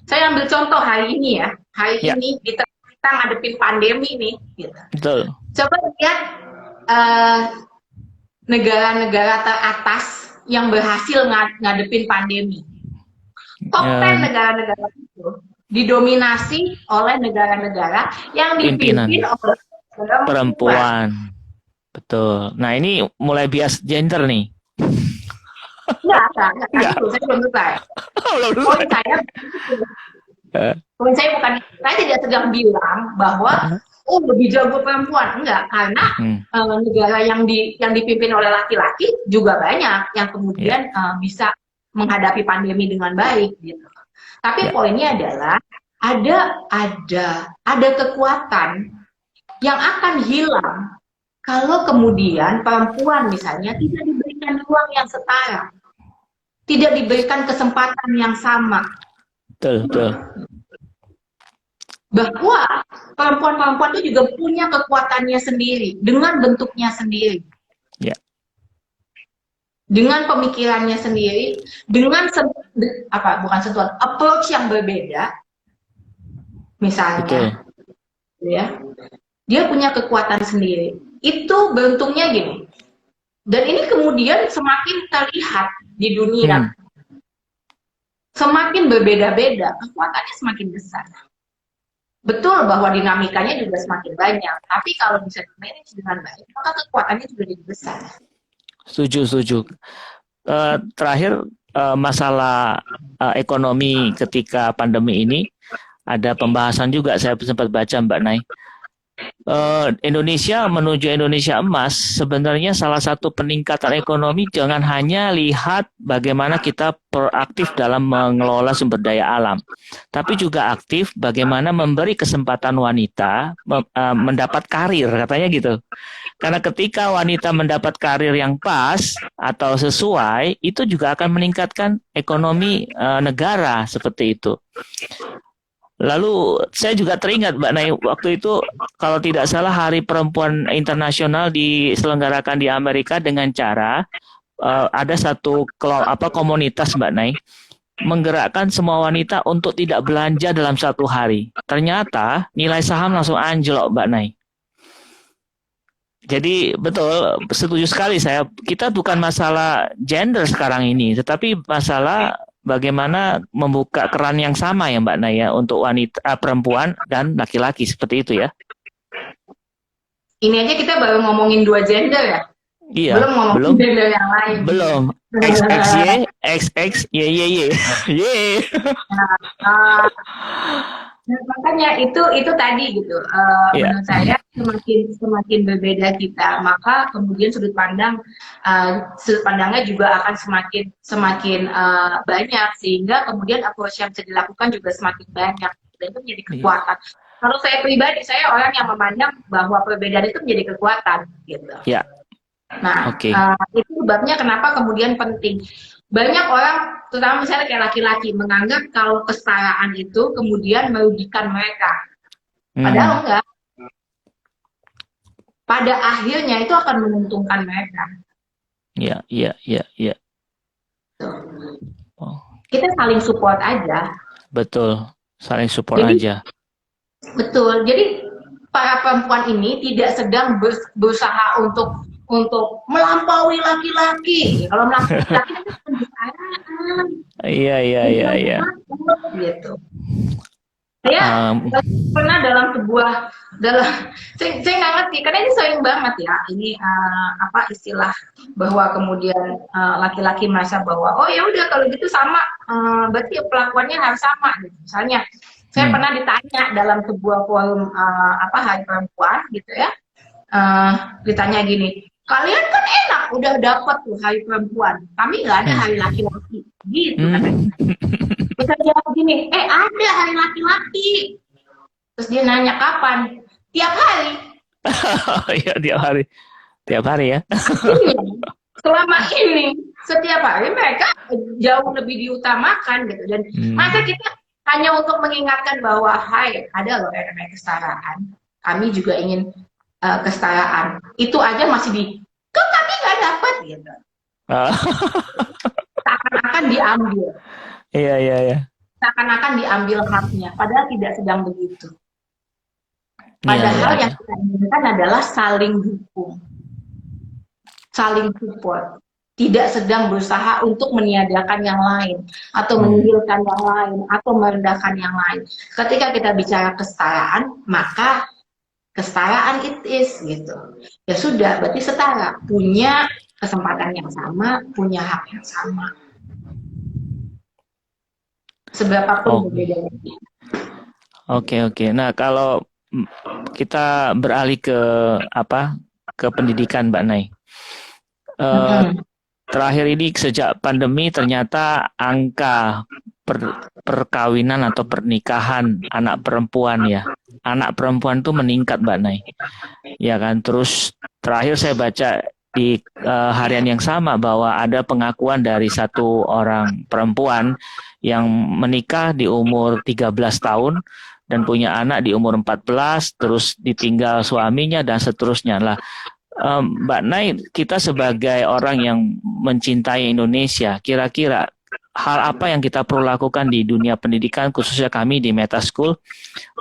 Saya ambil contoh hari ini ya. Hari ini kita ngadepin pandemi nih. Gitu. Betul. Coba lihat negara-negara teratas yang berhasil ngadepin pandemi. Top 10 negara-negara itu didominasi oleh negara-negara yang dipimpin oleh perempuan. Betul. Nah ini mulai bias gender nih. Enggak, saya belum selesai. Poin saya bukan, saya tidak sedang bilang bahwa lebih jago perempuan, enggak, karena negara yang dipimpin oleh laki-laki juga banyak yang kemudian bisa menghadapi pandemi dengan baik, gitu. Tapi poinnya adalah ada kekuatan yang akan hilang kalau kemudian perempuan misalnya tidak diberikan ruang yang setara, tidak diberikan kesempatan yang sama. Betul. Bahwa perempuan-perempuan itu juga punya kekuatannya sendiri, dengan bentuknya sendiri. Dengan pemikirannya sendiri, dengan approach yang berbeda. Misalnya, ya, dia punya kekuatan sendiri. Itu bentuknya gini. Dan ini kemudian semakin terlihat di dunia. Semakin berbeda-beda, kekuatannya semakin besar. Betul bahwa dinamikanya juga semakin banyak, tapi kalau bisa di-manage dengan baik, maka kekuatannya juga jadi besar. Setuju. Terakhir, masalah ekonomi ketika pandemi ini, ada pembahasan juga, saya sempat baca Mbak Nay. Indonesia menuju Indonesia emas, sebenarnya salah satu peningkatan ekonomi jangan hanya lihat bagaimana kita proaktif dalam mengelola sumber daya alam, tapi juga aktif bagaimana memberi kesempatan wanita mendapat karir, katanya gitu. Karena ketika wanita mendapat karir yang pas atau sesuai, itu juga akan meningkatkan ekonomi negara, seperti itu. Lalu saya juga teringat Mbak Nay, waktu itu kalau tidak salah Hari Perempuan Internasional diselenggarakan di Amerika dengan cara ada satu komunitas Mbak Nay menggerakkan semua wanita untuk tidak belanja dalam satu hari. Ternyata nilai saham langsung anjlok Mbak Nay. Jadi betul, setuju sekali saya. Kita bukan masalah gender sekarang ini, tetapi masalah bagaimana membuka keran yang sama ya Mbak Naya untuk wanita, perempuan dan laki-laki, seperti itu ya. Ini aja kita baru ngomongin 2 gender ya. Iya, Belum ngomongin belum, gender yang lain. belum. XXY, XX, Y. Y. Nah, nah, makanya itu tadi gitu. Iya, Menurut saya semakin semakin berbeda kita, maka kemudian sudut pandangnya juga akan semakin semakin banyak, sehingga kemudian approach yang bisa dilakukan juga semakin banyak, dan itu menjadi iya, kekuatan. Kalau saya pribadi, saya orang yang memandang bahwa perbedaan itu menjadi kekuatan gitu. iya. Nah, Oke. itu sebabnya kenapa kemudian penting. Banyak orang, terutama misalnya kayak laki-laki, menganggap kalau kesetaraan itu kemudian merugikan mereka. Padahal Hmm. enggak. Pada akhirnya itu akan menguntungkan mereka. Iya, iya, iya, iya. Tuh. Oh, Kita saling support aja. betul. Saling support Jadi, aja. betul. Jadi, para perempuan ini tidak sedang berusaha untuk melampaui laki-laki. Kalau melampaui laki-laki itu kan kesetaraan. Iya, iya, iya, iya. Gitu. Saya Um, pernah dalam saya nggak ngerti karena ini sering banget ya ini apa istilah bahwa kemudian laki-laki merasa bahwa oh ya udah kalau gitu sama, berarti pelakuannya harus sama gitu. Misalnya saya hmm. pernah ditanya dalam sebuah forum apa Hari Perempuan gitu ya, ditanya gini, kalian kan enak udah dapat tuh Hari Perempuan, kami nggak ada Hmm. hari laki-laki gitu katanya. Hmm. Bisa jawab gini, ada hari laki-laki. Terus dia nanya kapan? Tiap hari. Iya, tiap hari. Tiap hari ya. Iya. Selama ini, setiap hari mereka jauh lebih diutamakan gitu. Dan masa Hmm. kita hanya untuk mengingatkan bahwa, hai, ada loh yang namanya kesetaraan. Kami juga ingin kesetaraan. Itu aja masih kok kami nggak dapat gitu. Ah, Seakan-akan diambil. iya, iya, iya. Seakan-akan diambil haknya. Padahal tidak sedang begitu. Iya, iya, Padahal iya. yang kita inginkan adalah saling dukung, saling support. Tidak sedang berusaha untuk meniadakan yang lain, atau Hmm. menihilkan yang lain, atau merendahkan yang lain. Ketika kita bicara kesetaraan, maka kesetaraan it is gitu. Ya sudah, berarti setara, punya kesempatan yang sama, punya hak yang sama. Seberapapun Oh, berbedanya. oke, oke. Nah, kalau kita beralih ke apa? Ke pendidikan, Mbak Nay. Eh, Mm-mm. Terakhir ini sejak pandemi ternyata angka perkawinan atau pernikahan anak perempuan ya. Anak perempuan tuh meningkat, Mbak Nay. Ya kan? Terus terakhir saya baca di harian yang sama bahwa ada pengakuan dari satu orang perempuan yang menikah di umur 13 tahun dan punya anak di umur 14, terus ditinggal suaminya dan seterusnya lah. Mbak Nay, kita sebagai orang yang mencintai Indonesia, kira-kira hal apa yang kita perlu lakukan di dunia pendidikan, khususnya kami di Meta School,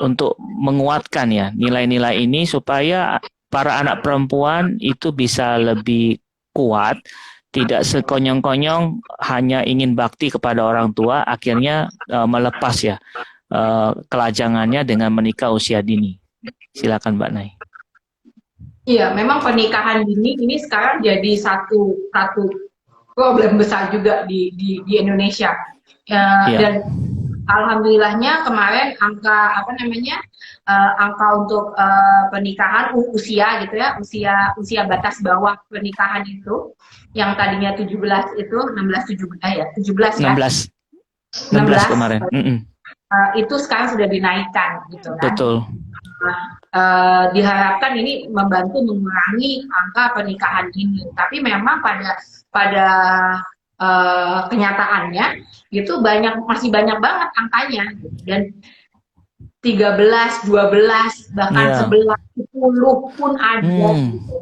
untuk menguatkan ya nilai-nilai ini supaya para anak perempuan itu bisa lebih kuat, tidak sekonyong-konyong hanya ingin bakti kepada orang tua, akhirnya melepas ya kelajangannya dengan menikah usia dini. Silakan Mbak Nay. Iya, memang pernikahan dini ini sekarang jadi satu satu problem besar juga di Indonesia. Iya. Dan alhamdulillahnya kemarin angka apa namanya angka untuk pernikahan usia gitu ya, usia batas bawah pernikahan itu yang tadinya 17 itu 16 17 ya 17 ya 16 16 16 kemarin. itu sekarang sudah dinaikkan gitu kan. Betul. Diharapkan ini membantu mengurangi angka pernikahan dini. Tapi memang pada kenyataannya gitu masih banyak banget angkanya gitu. Dan 13, 12 bahkan 11, 10 pun ada gitu.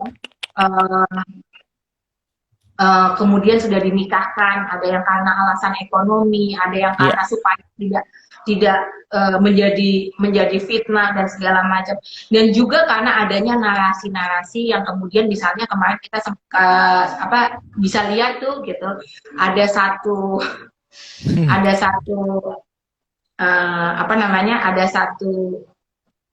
Kemudian sudah dinikahkan, ada yang karena alasan ekonomi, ada yang karena supaya tidak menjadi fitnah dan segala macam, dan juga karena adanya narasi-narasi yang kemudian misalnya kemarin kita bisa lihat tuh gitu, ada satu apa namanya, ada satu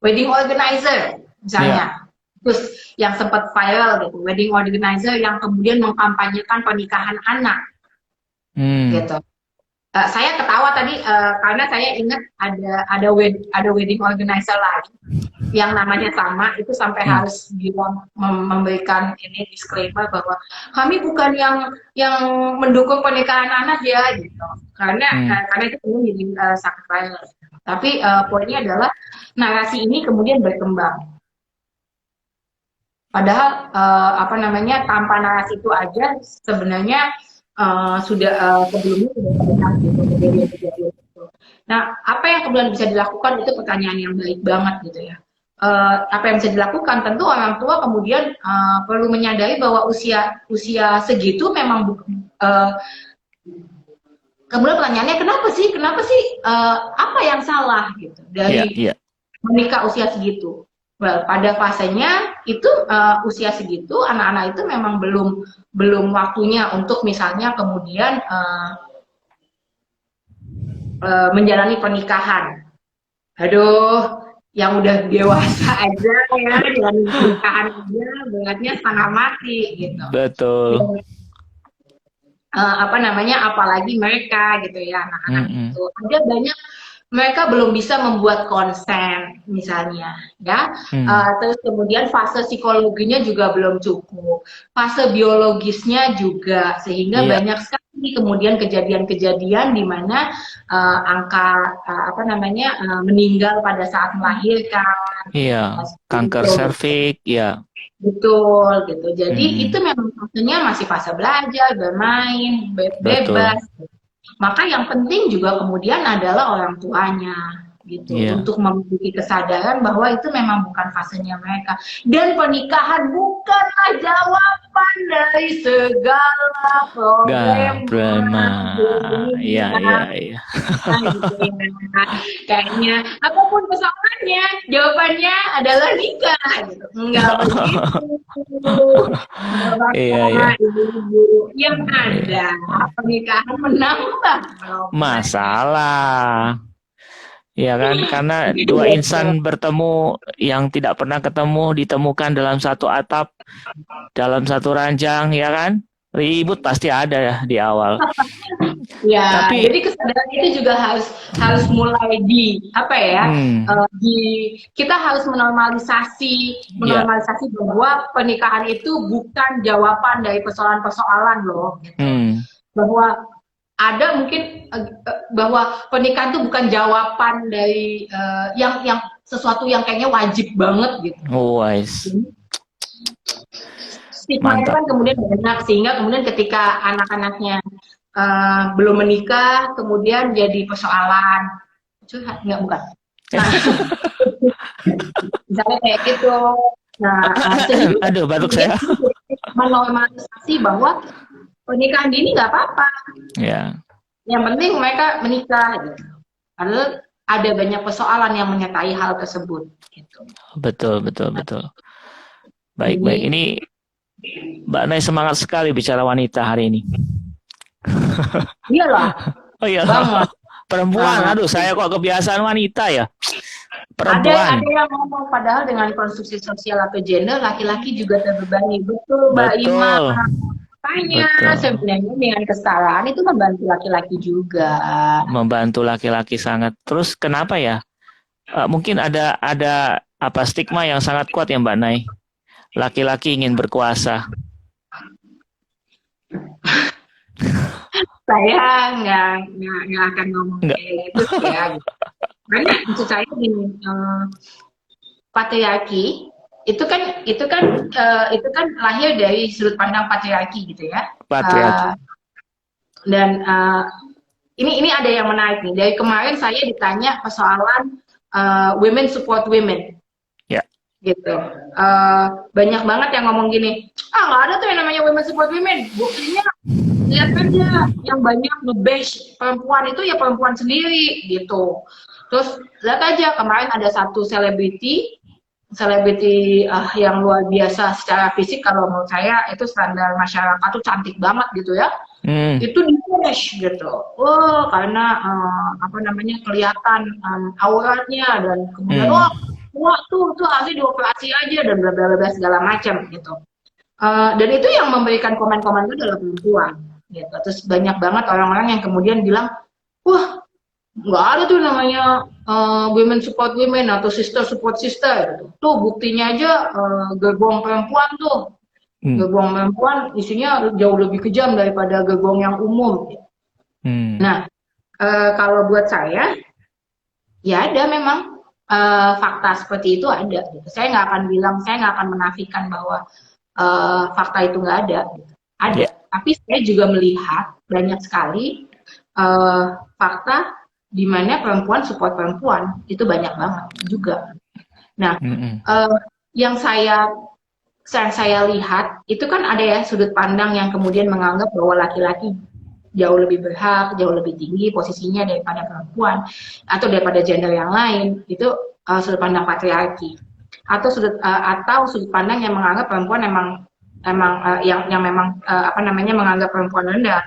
wedding organizer misalnya terus yang sempat viral gitu, wedding organizer yang kemudian mengkampanyekan pernikahan anak Hmm. gitu. Saya ketawa tadi karena saya ingat ada wedding organizer lain yang namanya sama, itu sampai Hmm. harus bilang memberikan ini disclaimer bahwa kami bukan yang mendukung pernikahan anak ya gitu, Hmm. karena itu kemudian jadi sangat viral. Tapi poinnya adalah narasi ini kemudian berkembang. Padahal apa namanya, tanpa narasi itu aja sebenarnya sebelumnya sudah banyak gitu kejadian-kejadian itu. Nah, apa yang kemudian bisa dilakukan itu pertanyaan yang baik banget gitu ya. Apa yang bisa dilakukan? Tentu orang tua kemudian perlu menyadari bahwa usia segitu memang kemudian pertanyaannya kenapa sih apa yang salah gitu Iya, dari iya. menikah usia segitu. Well, pada fasenya itu usia segitu anak-anak itu memang belum waktunya untuk misalnya kemudian menjalani pernikahan. Aduh, yang udah dewasa aja ya dengan pernikahan aja beratnya setengah mati gitu. Betul. Dan, apa namanya, apalagi mereka gitu ya, anak-anak Mm-mm. itu ada banyak mereka belum bisa membuat konsen misalnya ya. Hmm. Terus kemudian fase psikologinya juga belum cukup, fase biologisnya juga, sehingga Iya, banyak sekali kemudian kejadian-kejadian di mana angka apa namanya meninggal pada saat melahirkan iya. seperti Kanker itu. serviks, ya. Betul gitu. Jadi itu Mm-mm. memang fasenya masih fase belajar, bermain, Betul. bebas. Maka yang penting juga kemudian adalah orang tuanya gitu Iya. untuk memiliki kesadaran bahwa itu memang bukan fasenya mereka, dan pernikahan bukanlah jawaban dari segala Gak, problem Brahma. Iya, iya, dunia. iya. Gitu ya. Kayaknya apapun persoalannya, jawabannya adalah nikah gitu. Enggak begitu. Iya, iya. Bapak, ibu, yang Iya. ada pernikahan menambah problem. Masalah. Ya kan, karena dua Gitu. insan bertemu yang tidak pernah ketemu ditemukan dalam satu atap, dalam satu ranjang, ya kan? Ribut pasti ada ya di awal. Ya, Tapi, jadi kesadaran itu juga harus mulai di apa ya? hmm, Di kita harus ya, menormalisasi bahwa pernikahan itu bukan jawaban dari persoalan-persoalan loh, gitu. hmm, Bahwa ada mungkin bahwa pernikahan itu bukan jawaban dari yang sesuatu yang kayaknya wajib banget gitu. wise, Stigma itu mantap. kan kemudian banyak, sehingga kemudian ketika anak-anaknya belum menikah kemudian jadi persoalan curhat nggak, bukan, nah misalnya kayak gitu. Nah sehingga Aduh, batuk kemudian saya. menormalisasi bahwa pernikahan dini nggak apa-apa, Ya, yang penting mereka menikah gitu. Padahal ada banyak persoalan yang menyertai hal tersebut gitu. betul, betul, betul. Baik, Jadi baik. Ini Mbak Nay semangat sekali bicara wanita hari ini. iyalah Oh iya, banget. perempuan. Nah, Aduh, saya kok kebiasaan wanita ya. ada Perempuan. yang ngomong padahal dengan konstruksi sosial atau gender laki-laki juga terbebani. Betul Mbak Ima. Betul, Makanya betul. sebenarnya dengan kesetaraan itu membantu laki-laki juga. Membantu laki-laki sangat. Terus kenapa ya? Mungkin ada apa stigma yang sangat kuat ya Mbak Nay. Laki-laki ingin berkuasa. Saya nggak akan ngomong Enggak. kayak gitu sih ya. Karena maksud saya gini, patriarki itu kan lahir dari sudut pandang patriarki gitu ya. Patriarki. Uh, dan ini ada yang menarik nih. Dari kemarin saya ditanya persoalan women support women. Ya. Gitu. Banyak banget yang ngomong gini, nggak ada tuh yang namanya women support women. Buktinya lihat aja yang banyak nge-bash perempuan itu ya perempuan sendiri gitu. Terus lihat aja kemarin ada satu selebriti yang luar biasa secara fisik, kalau menurut saya itu standar masyarakat tuh cantik banget gitu ya. Itu di-bash gitu. Karena apa namanya kelihatan auratnya, dan kemudian wah tuh harusnya dioperasi aja dan bla bla bla segala macam gitu. Dan itu yang memberikan komen-komen itu adalah perempuan gitu. Terus banyak banget orang-orang yang kemudian bilang, wah nggak ada tuh namanya women support women atau sister support sister gitu. Tuh buktinya aja gerbong perempuan tuh. Hmm. Gerbong perempuan isinya jauh lebih kejam daripada gerbong yang umum. Gitu. Hmm. Nah, kalau buat saya, ya ada memang fakta seperti itu ada. Gitu. Saya nggak akan bilang, saya nggak akan menafikan bahwa fakta itu nggak ada. Gitu. Ada. Ya. Tapi saya juga melihat banyak sekali fakta di mana perempuan support perempuan itu banyak banget juga. Nah, Hmm. yang saya lihat itu kan ada ya sudut pandang yang kemudian menganggap bahwa laki-laki jauh lebih berhak, jauh lebih tinggi posisinya daripada perempuan atau daripada gender yang lain. Itu sudut pandang patriarki. Atau sudut pandang yang menganggap perempuan yang memang apa namanya menganggap perempuan rendah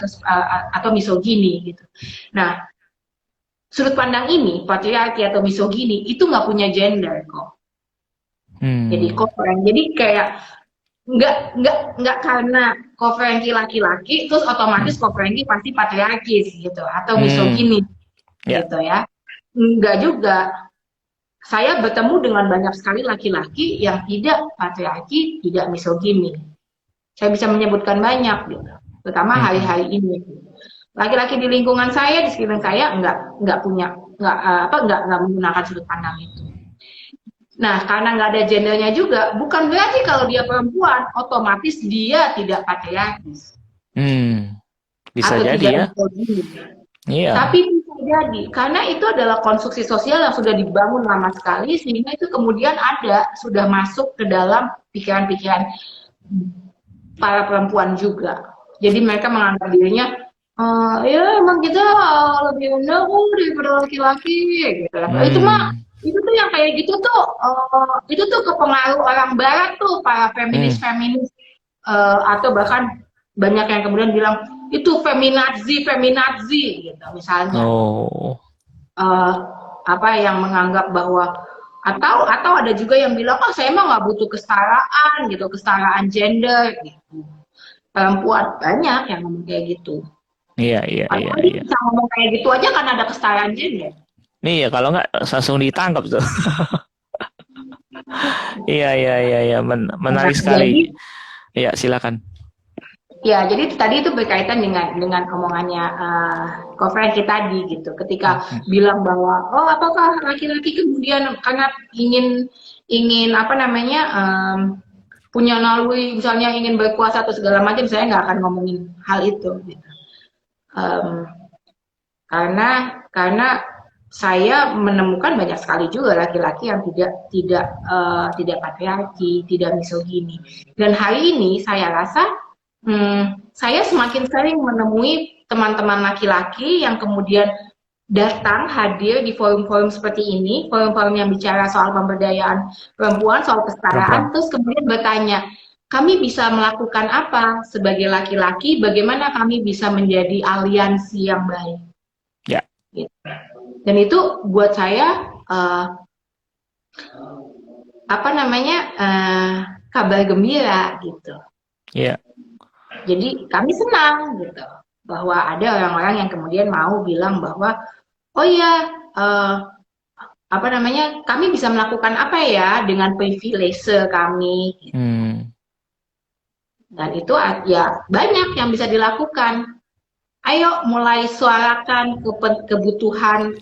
atau misogini gitu. Nah, sudut pandang ini patriarki atau misogini itu nggak punya gender kok. Jadi Hmm. kok jadi kayak nggak karena co-Frankie laki-laki terus otomatis co-Frankie pasti patriarkis gitu atau Hmm. misogini Ya. gitu ya. Enggak juga. Saya bertemu dengan banyak sekali laki-laki yang tidak patriarki, tidak misogini. Saya bisa menyebutkan banyak gitu. Terutama Hmm. hari-hari ini. Laki-laki di lingkungan saya, di sekeliling saya nggak punya nggak menggunakan sudut pandang itu. Nah, karena nggak ada gendernya juga, bukan berarti kalau dia perempuan, otomatis dia tidak patriarkis Hmm. Bisa atau jadi tidak ya. misogini. Iya. Tapi bisa jadi, karena itu adalah konstruksi sosial yang sudah dibangun lama sekali, sehingga itu kemudian sudah masuk ke dalam pikiran-pikiran para perempuan juga. Jadi mereka menganggap dirinya, ya emang kita lebih rendah daripada laki-laki, gitu. Itu mah Hmm. itu tuh yang kayak gitu tuh itu tuh kepengaruh orang barat tuh para Hmm. feminis atau bahkan banyak yang kemudian bilang itu feminazi gitu misalnya Oh. uh, apa yang menganggap bahwa atau ada juga yang bilang oh saya emang nggak butuh kesetaraan gitu kesetaraan gender gitu perempuan banyak yang ngomong kayak gitu Iya, iya, iya, padahal dia iya. bisa ngomong kayak gitu aja kan ada kesetaraan gender. Iya, kalau nggak langsung ditangkap tuh. Iya, iya, iya, iya. Nah, Menarik sekali. jadi Iya, silakan. ya, jadi tadi itu berkaitan dengan omongannya konferensi tadi gitu. Hmm. Ketika Hmm. bilang bahwa oh apakah laki-laki kemudian karena ingin apa namanya punya naluri misalnya ingin berkuasa atau segala macam saya nggak akan ngomongin hal itu gitu. Em, karena saya menemukan banyak sekali juga laki-laki yang tidak patriarki, tidak misogini. Dan hari ini saya rasa saya semakin sering menemui teman-teman laki-laki yang kemudian datang hadir di forum-forum seperti ini, forum-forum yang bicara soal pemberdayaan perempuan, soal kesetaraan, Perempuan. terus kemudian bertanya, kami bisa melakukan apa sebagai laki-laki, bagaimana kami bisa menjadi aliansi yang baik. Ya. Gitu. Dan itu buat saya apa namanya kabar gembira gitu. Ya. Jadi kami senang gitu bahwa ada orang-orang yang kemudian mau bilang bahwa oh ya apa namanya kami bisa melakukan apa ya dengan privilege kami gitu. Hmm. Dan itu ya banyak yang bisa dilakukan. Ayo mulai suarakan kebutuhan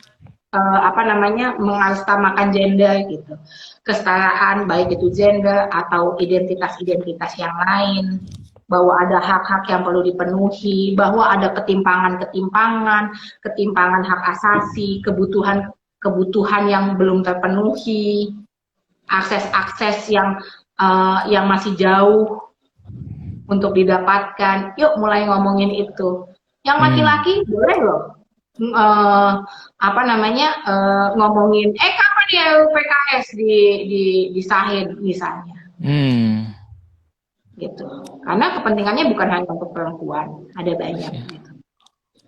apa namanya mengatasnamakan gender gitu kesetaraan baik itu gender atau identitas-identitas yang lain bahwa ada hak-hak yang perlu dipenuhi bahwa ada ketimpangan hak asasi kebutuhan yang belum terpenuhi akses-akses yang masih jauh untuk didapatkan yuk mulai ngomongin itu yang Hmm. laki-laki boleh loh uh, apa namanya ngomongin kapan ya PKS di Sahid misalnya Hmm. gitu karena kepentingannya bukan hanya untuk perempuan ada banyak gitu.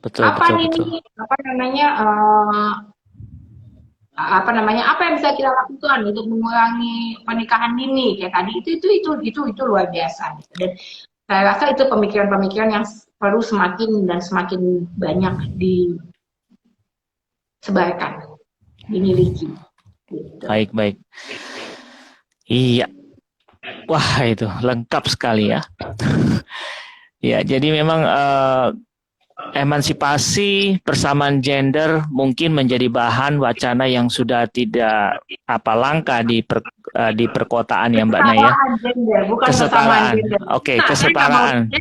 Betul, betul, Kapan betul. ini apa namanya apa yang bisa kita lakukan untuk mengurangi pernikahan dini kayak tadi itu luar biasa. Dan saya rasa itu pemikiran-pemikiran yang perlu semakin dan semakin banyak disebarkan, dimiliki. Gitu. Baik. Iya. Wah, itu lengkap sekali ya. Ya, jadi memang emansipasi persamaan gender mungkin menjadi bahan wacana yang sudah tidak langka di perkotaan ya Mbak Naya. Gender, bukan Kesetaraan. gender. Oke, Nah, kesetaraan.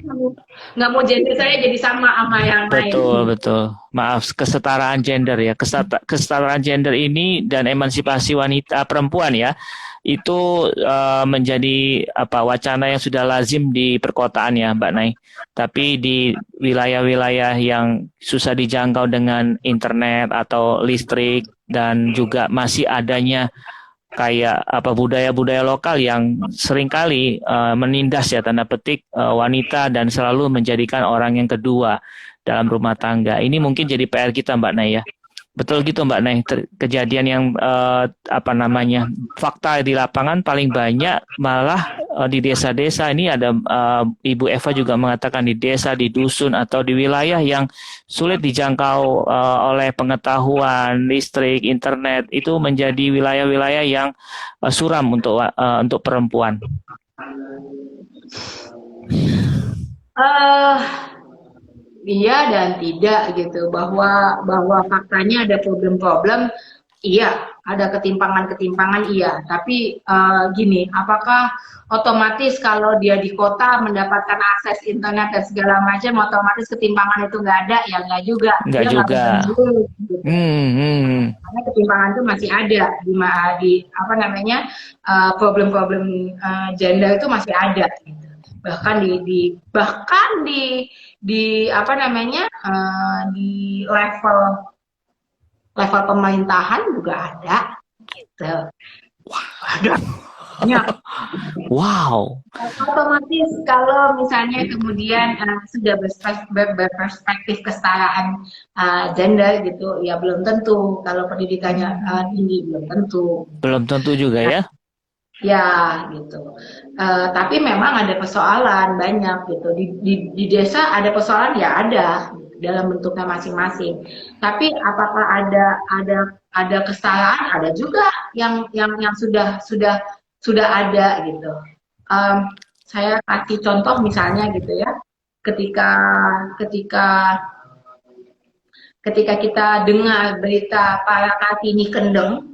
Nggak mau gender saya jadi sama yang lain. Betul. Maaf, kesetaraan gender ya. Kesetaraan gender ini dan emansipasi wanita perempuan ya. Itu menjadi wacana yang sudah lazim di perkotaan ya Mbak Nay. Tapi di wilayah-wilayah yang susah dijangkau dengan internet atau listrik dan juga masih adanya kayak budaya-budaya lokal yang seringkali menindas ya tanda petik wanita dan selalu menjadikan orang yang kedua dalam rumah tangga. Ini mungkin jadi PR kita Mbak Nay ya. Betul gitu Mbak Nay, kejadian yang fakta di lapangan paling banyak malah di desa-desa. Ini ada Ibu Eva juga mengatakan di desa, di dusun atau di wilayah yang sulit dijangkau oleh pengetahuan listrik, internet, itu menjadi wilayah-wilayah yang suram untuk perempuan. Iya dan tidak gitu, bahwa faktanya ada problem-problem, iya, ada ketimpangan-ketimpangan, iya. Tapi gini, apakah otomatis kalau dia di kota mendapatkan akses internet dan segala macam, otomatis ketimpangan itu nggak ada? Ya nggak juga. Nggak Dia juga. Gitu. Karena ketimpangan itu masih ada problem-problem gender itu masih ada. Gitu. Bahkan di level pemerintahan juga ada gitu. Ada. Wow. Otomatis kalau misalnya kemudian sudah berperspektif kesetaraan gender gitu, ya belum tentu. Kalau pendidikannya tinggi belum tentu. Belum tentu juga ya. Ya gitu. Tapi memang ada persoalan banyak gitu. Di desa ada persoalan ya ada dalam bentuknya masing-masing. Tapi apakah ada kesetaraan? Ada juga yang sudah ada gitu. Saya kasih contoh misalnya gitu ya. Ketika kita dengar berita para Kartini Kendeng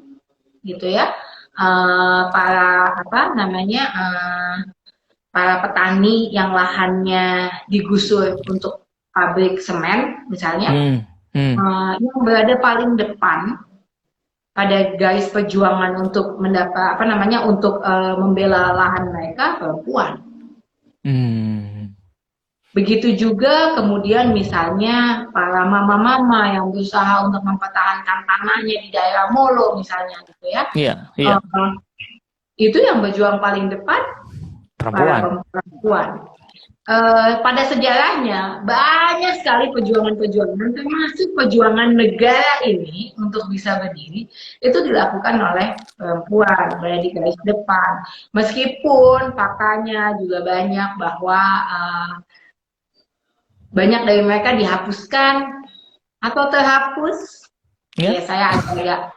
gitu ya. Para petani yang lahannya digusur untuk pabrik semen misalnya, yang berada paling depan pada garis perjuangan untuk membela lahan mereka perempuan. Begitu juga kemudian misalnya para mama-mama yang berusaha untuk mempertahankan tanahnya di daerah Molo misalnya gitu ya. Iya. Itu yang berjuang paling depan perempuan. Pada sejarahnya banyak sekali perjuangan-perjuangan termasuk perjuangan negara ini untuk bisa berdiri itu dilakukan oleh perempuan berada di garis depan. Meskipun faktanya juga banyak bahwa banyak dari mereka dihapuskan atau terhapus. Ya saya agak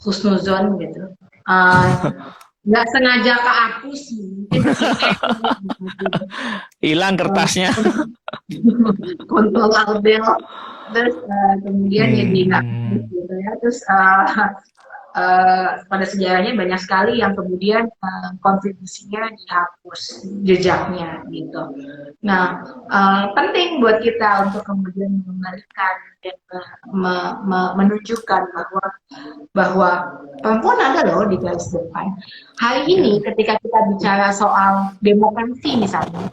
husnuzon gitu. Nggak sengaja kehapus, hilang kertasnya. Kontrol albel, terus kemudian jadi nggak gitu ya. Terus pada sejarahnya banyak sekali yang kemudian kontribusinya dihapus jejaknya gitu. Nah, penting buat kita untuk kemudian mengembalikan dan menunjukkan bahwa perempuan ada loh di garis depan. Hari ini ketika kita bicara soal demokrasi misalnya,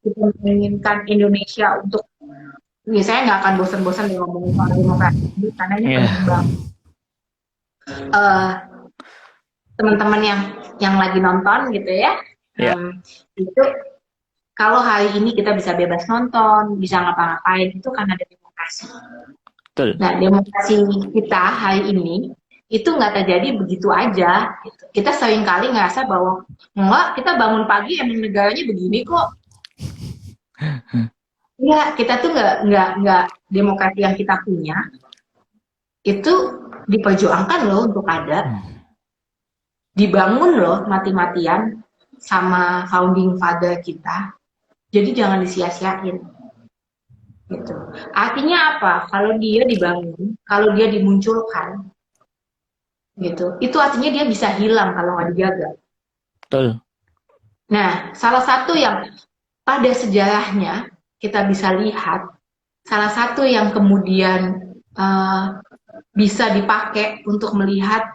kita menginginkan Indonesia untuk, saya nggak akan bosan-bosan ngomongin soal demokrasi karena ini penting banget. Teman-teman yang lagi nonton gitu ya, itu kalau hari ini kita bisa bebas nonton, bisa ngapa-ngapain, itu kan ada demokrasi. Betul. Nah, demokrasi kita hari ini itu nggak terjadi begitu aja. Gitu. Kita seringkali ngerasa bahwa enggak, kita bangun pagi emang negaranya begini kok. Iya, kita tuh nggak demokrasi yang kita punya itu diperjuangkan loh untuk ada, dibangun loh mati-matian sama founding father kita. Jadi jangan disia-siain. Gitu. Artinya apa? Kalau dia dibangun, kalau dia dimunculkan, gitu, itu artinya dia bisa hilang kalau nggak dijaga. Betul. Nah, salah satu yang pada sejarahnya kita bisa lihat, salah satu yang kemudian bisa dipakai untuk melihat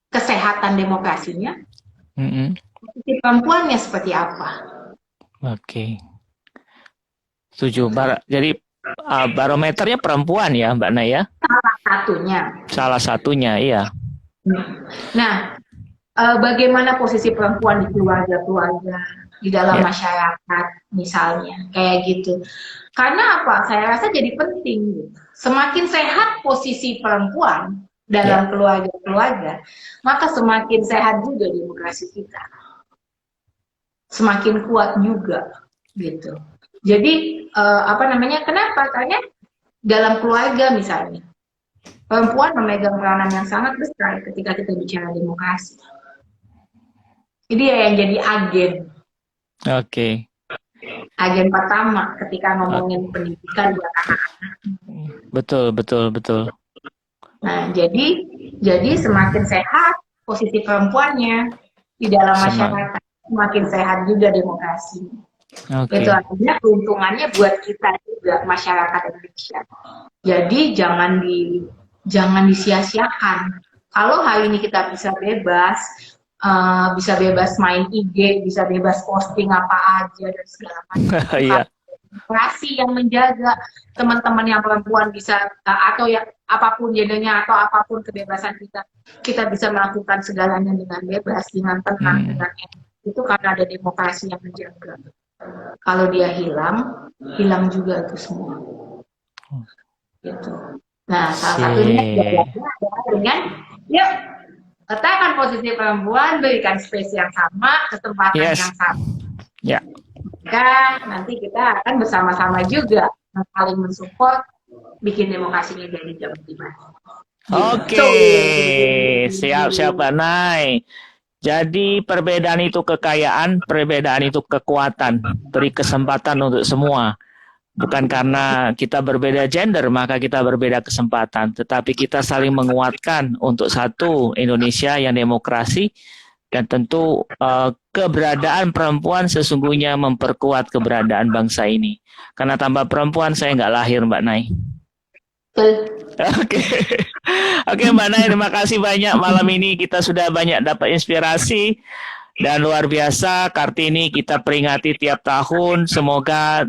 kesehatan demokrasinya, posisi perempuannya seperti apa. Oke. Setuju. Jadi barometernya perempuan ya, Mbak Naya? Salah satunya. Salah satunya, iya. Nah, bagaimana posisi perempuan di keluarga-keluarga, di dalam masyarakat, misalnya, kayak gitu. Karena apa? Saya rasa jadi penting. Semakin sehat posisi perempuan dalam keluarga-keluarga, maka semakin sehat juga demokrasi kita. Semakin kuat juga, gitu. Jadi, kenapa? Karena dalam keluarga misalnya, perempuan memegang peranan yang sangat besar ketika kita bicara demokrasi. Jadi yang jadi agen. Oke. Agen pertama ketika ngomongin pendidikan buat anak-anak. Betul. Nah, jadi semakin sehat posisi perempuannya di dalam masyarakat, semakin sehat juga demokrasi. Itu artinya keuntungannya buat kita juga, masyarakat Indonesia. Jadi jangan disia-siakan. Kalau hari ini kita bisa bebas main IG, bisa bebas posting apa aja dan segala macam. Iya. Demokrasi yang menjaga teman-teman yang perempuan bisa atau yang apapun gendernya atau apapun kebebasan kita bisa melakukan segalanya dengan bebas, dengan tenang, dengan enak. Itu karena ada demokrasi yang menjaga. Kalau dia hilang juga itu semua. Gitu. Nah, salah satunya adalah dengan letakkan posisi perempuan, berikan space yang sama, kesempatan yang sama. Ya. Maka nanti kita akan bersama-sama juga saling mensupport, bikin demokrasinya jadi jauh lebih baik. Oke, siap Mbak Nay. Jadi perbedaan itu kekayaan, perbedaan itu kekuatan. Beri kesempatan untuk semua. Bukan karena kita berbeda gender, maka kita berbeda kesempatan. Tetapi kita saling menguatkan untuk satu Indonesia yang demokrasi. Dan tentu keberadaan perempuan sesungguhnya memperkuat keberadaan bangsa ini. Karena tanpa perempuan saya nggak lahir, Mbak Nay. Oke, Mbak Nay, terima kasih banyak malam ini. Kita sudah banyak dapat inspirasi. Dan luar biasa, Kartini kita peringati tiap tahun. Semoga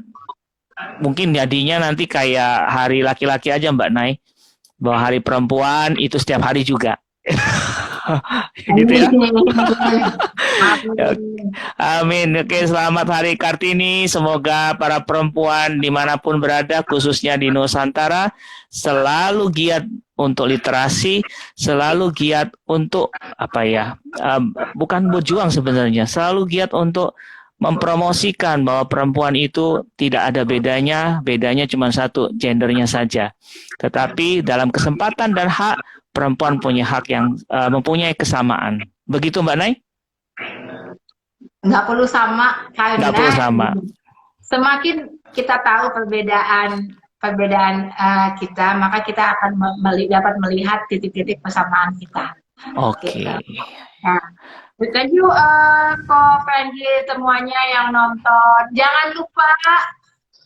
mungkin jadinya nanti kayak hari laki-laki aja, Mbak Nay. Bahwa hari perempuan itu setiap hari juga. Gitu ya. Amin. Oke, selamat Hari Kartini. Semoga para perempuan dimanapun berada, khususnya di Nusantara, selalu giat untuk literasi, selalu giat untuk bukan berjuang sebenarnya, selalu giat untuk mempromosikan bahwa perempuan itu tidak ada bedanya cuma satu, gendernya saja. Tetapi dalam kesempatan dan hak, perempuan punya hak yang mempunyai kesamaan. Begitu Mbak Nay? Nggak perlu sama, karena semakin kita tahu perbedaan kita, maka kita akan dapat melihat titik-titik persamaan kita. Oke. Gitu. Nah, thank you friendly semuanya yang nonton. Jangan lupa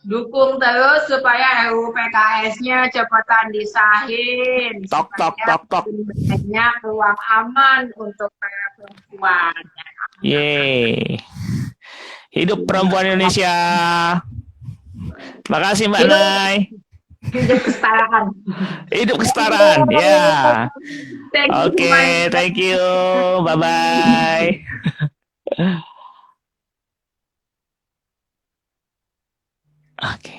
dukung terus supaya RUU PKS-nya cepetan disahin. Tok. Banyak ruang aman untuk para perempuan. Yeay. Hidup perempuan Indonesia. Terima kasih Mbak Nay. Hidup kesetaraan. Hidup kesetaraan, ya. Oke, thank you. Bye-bye. Oke.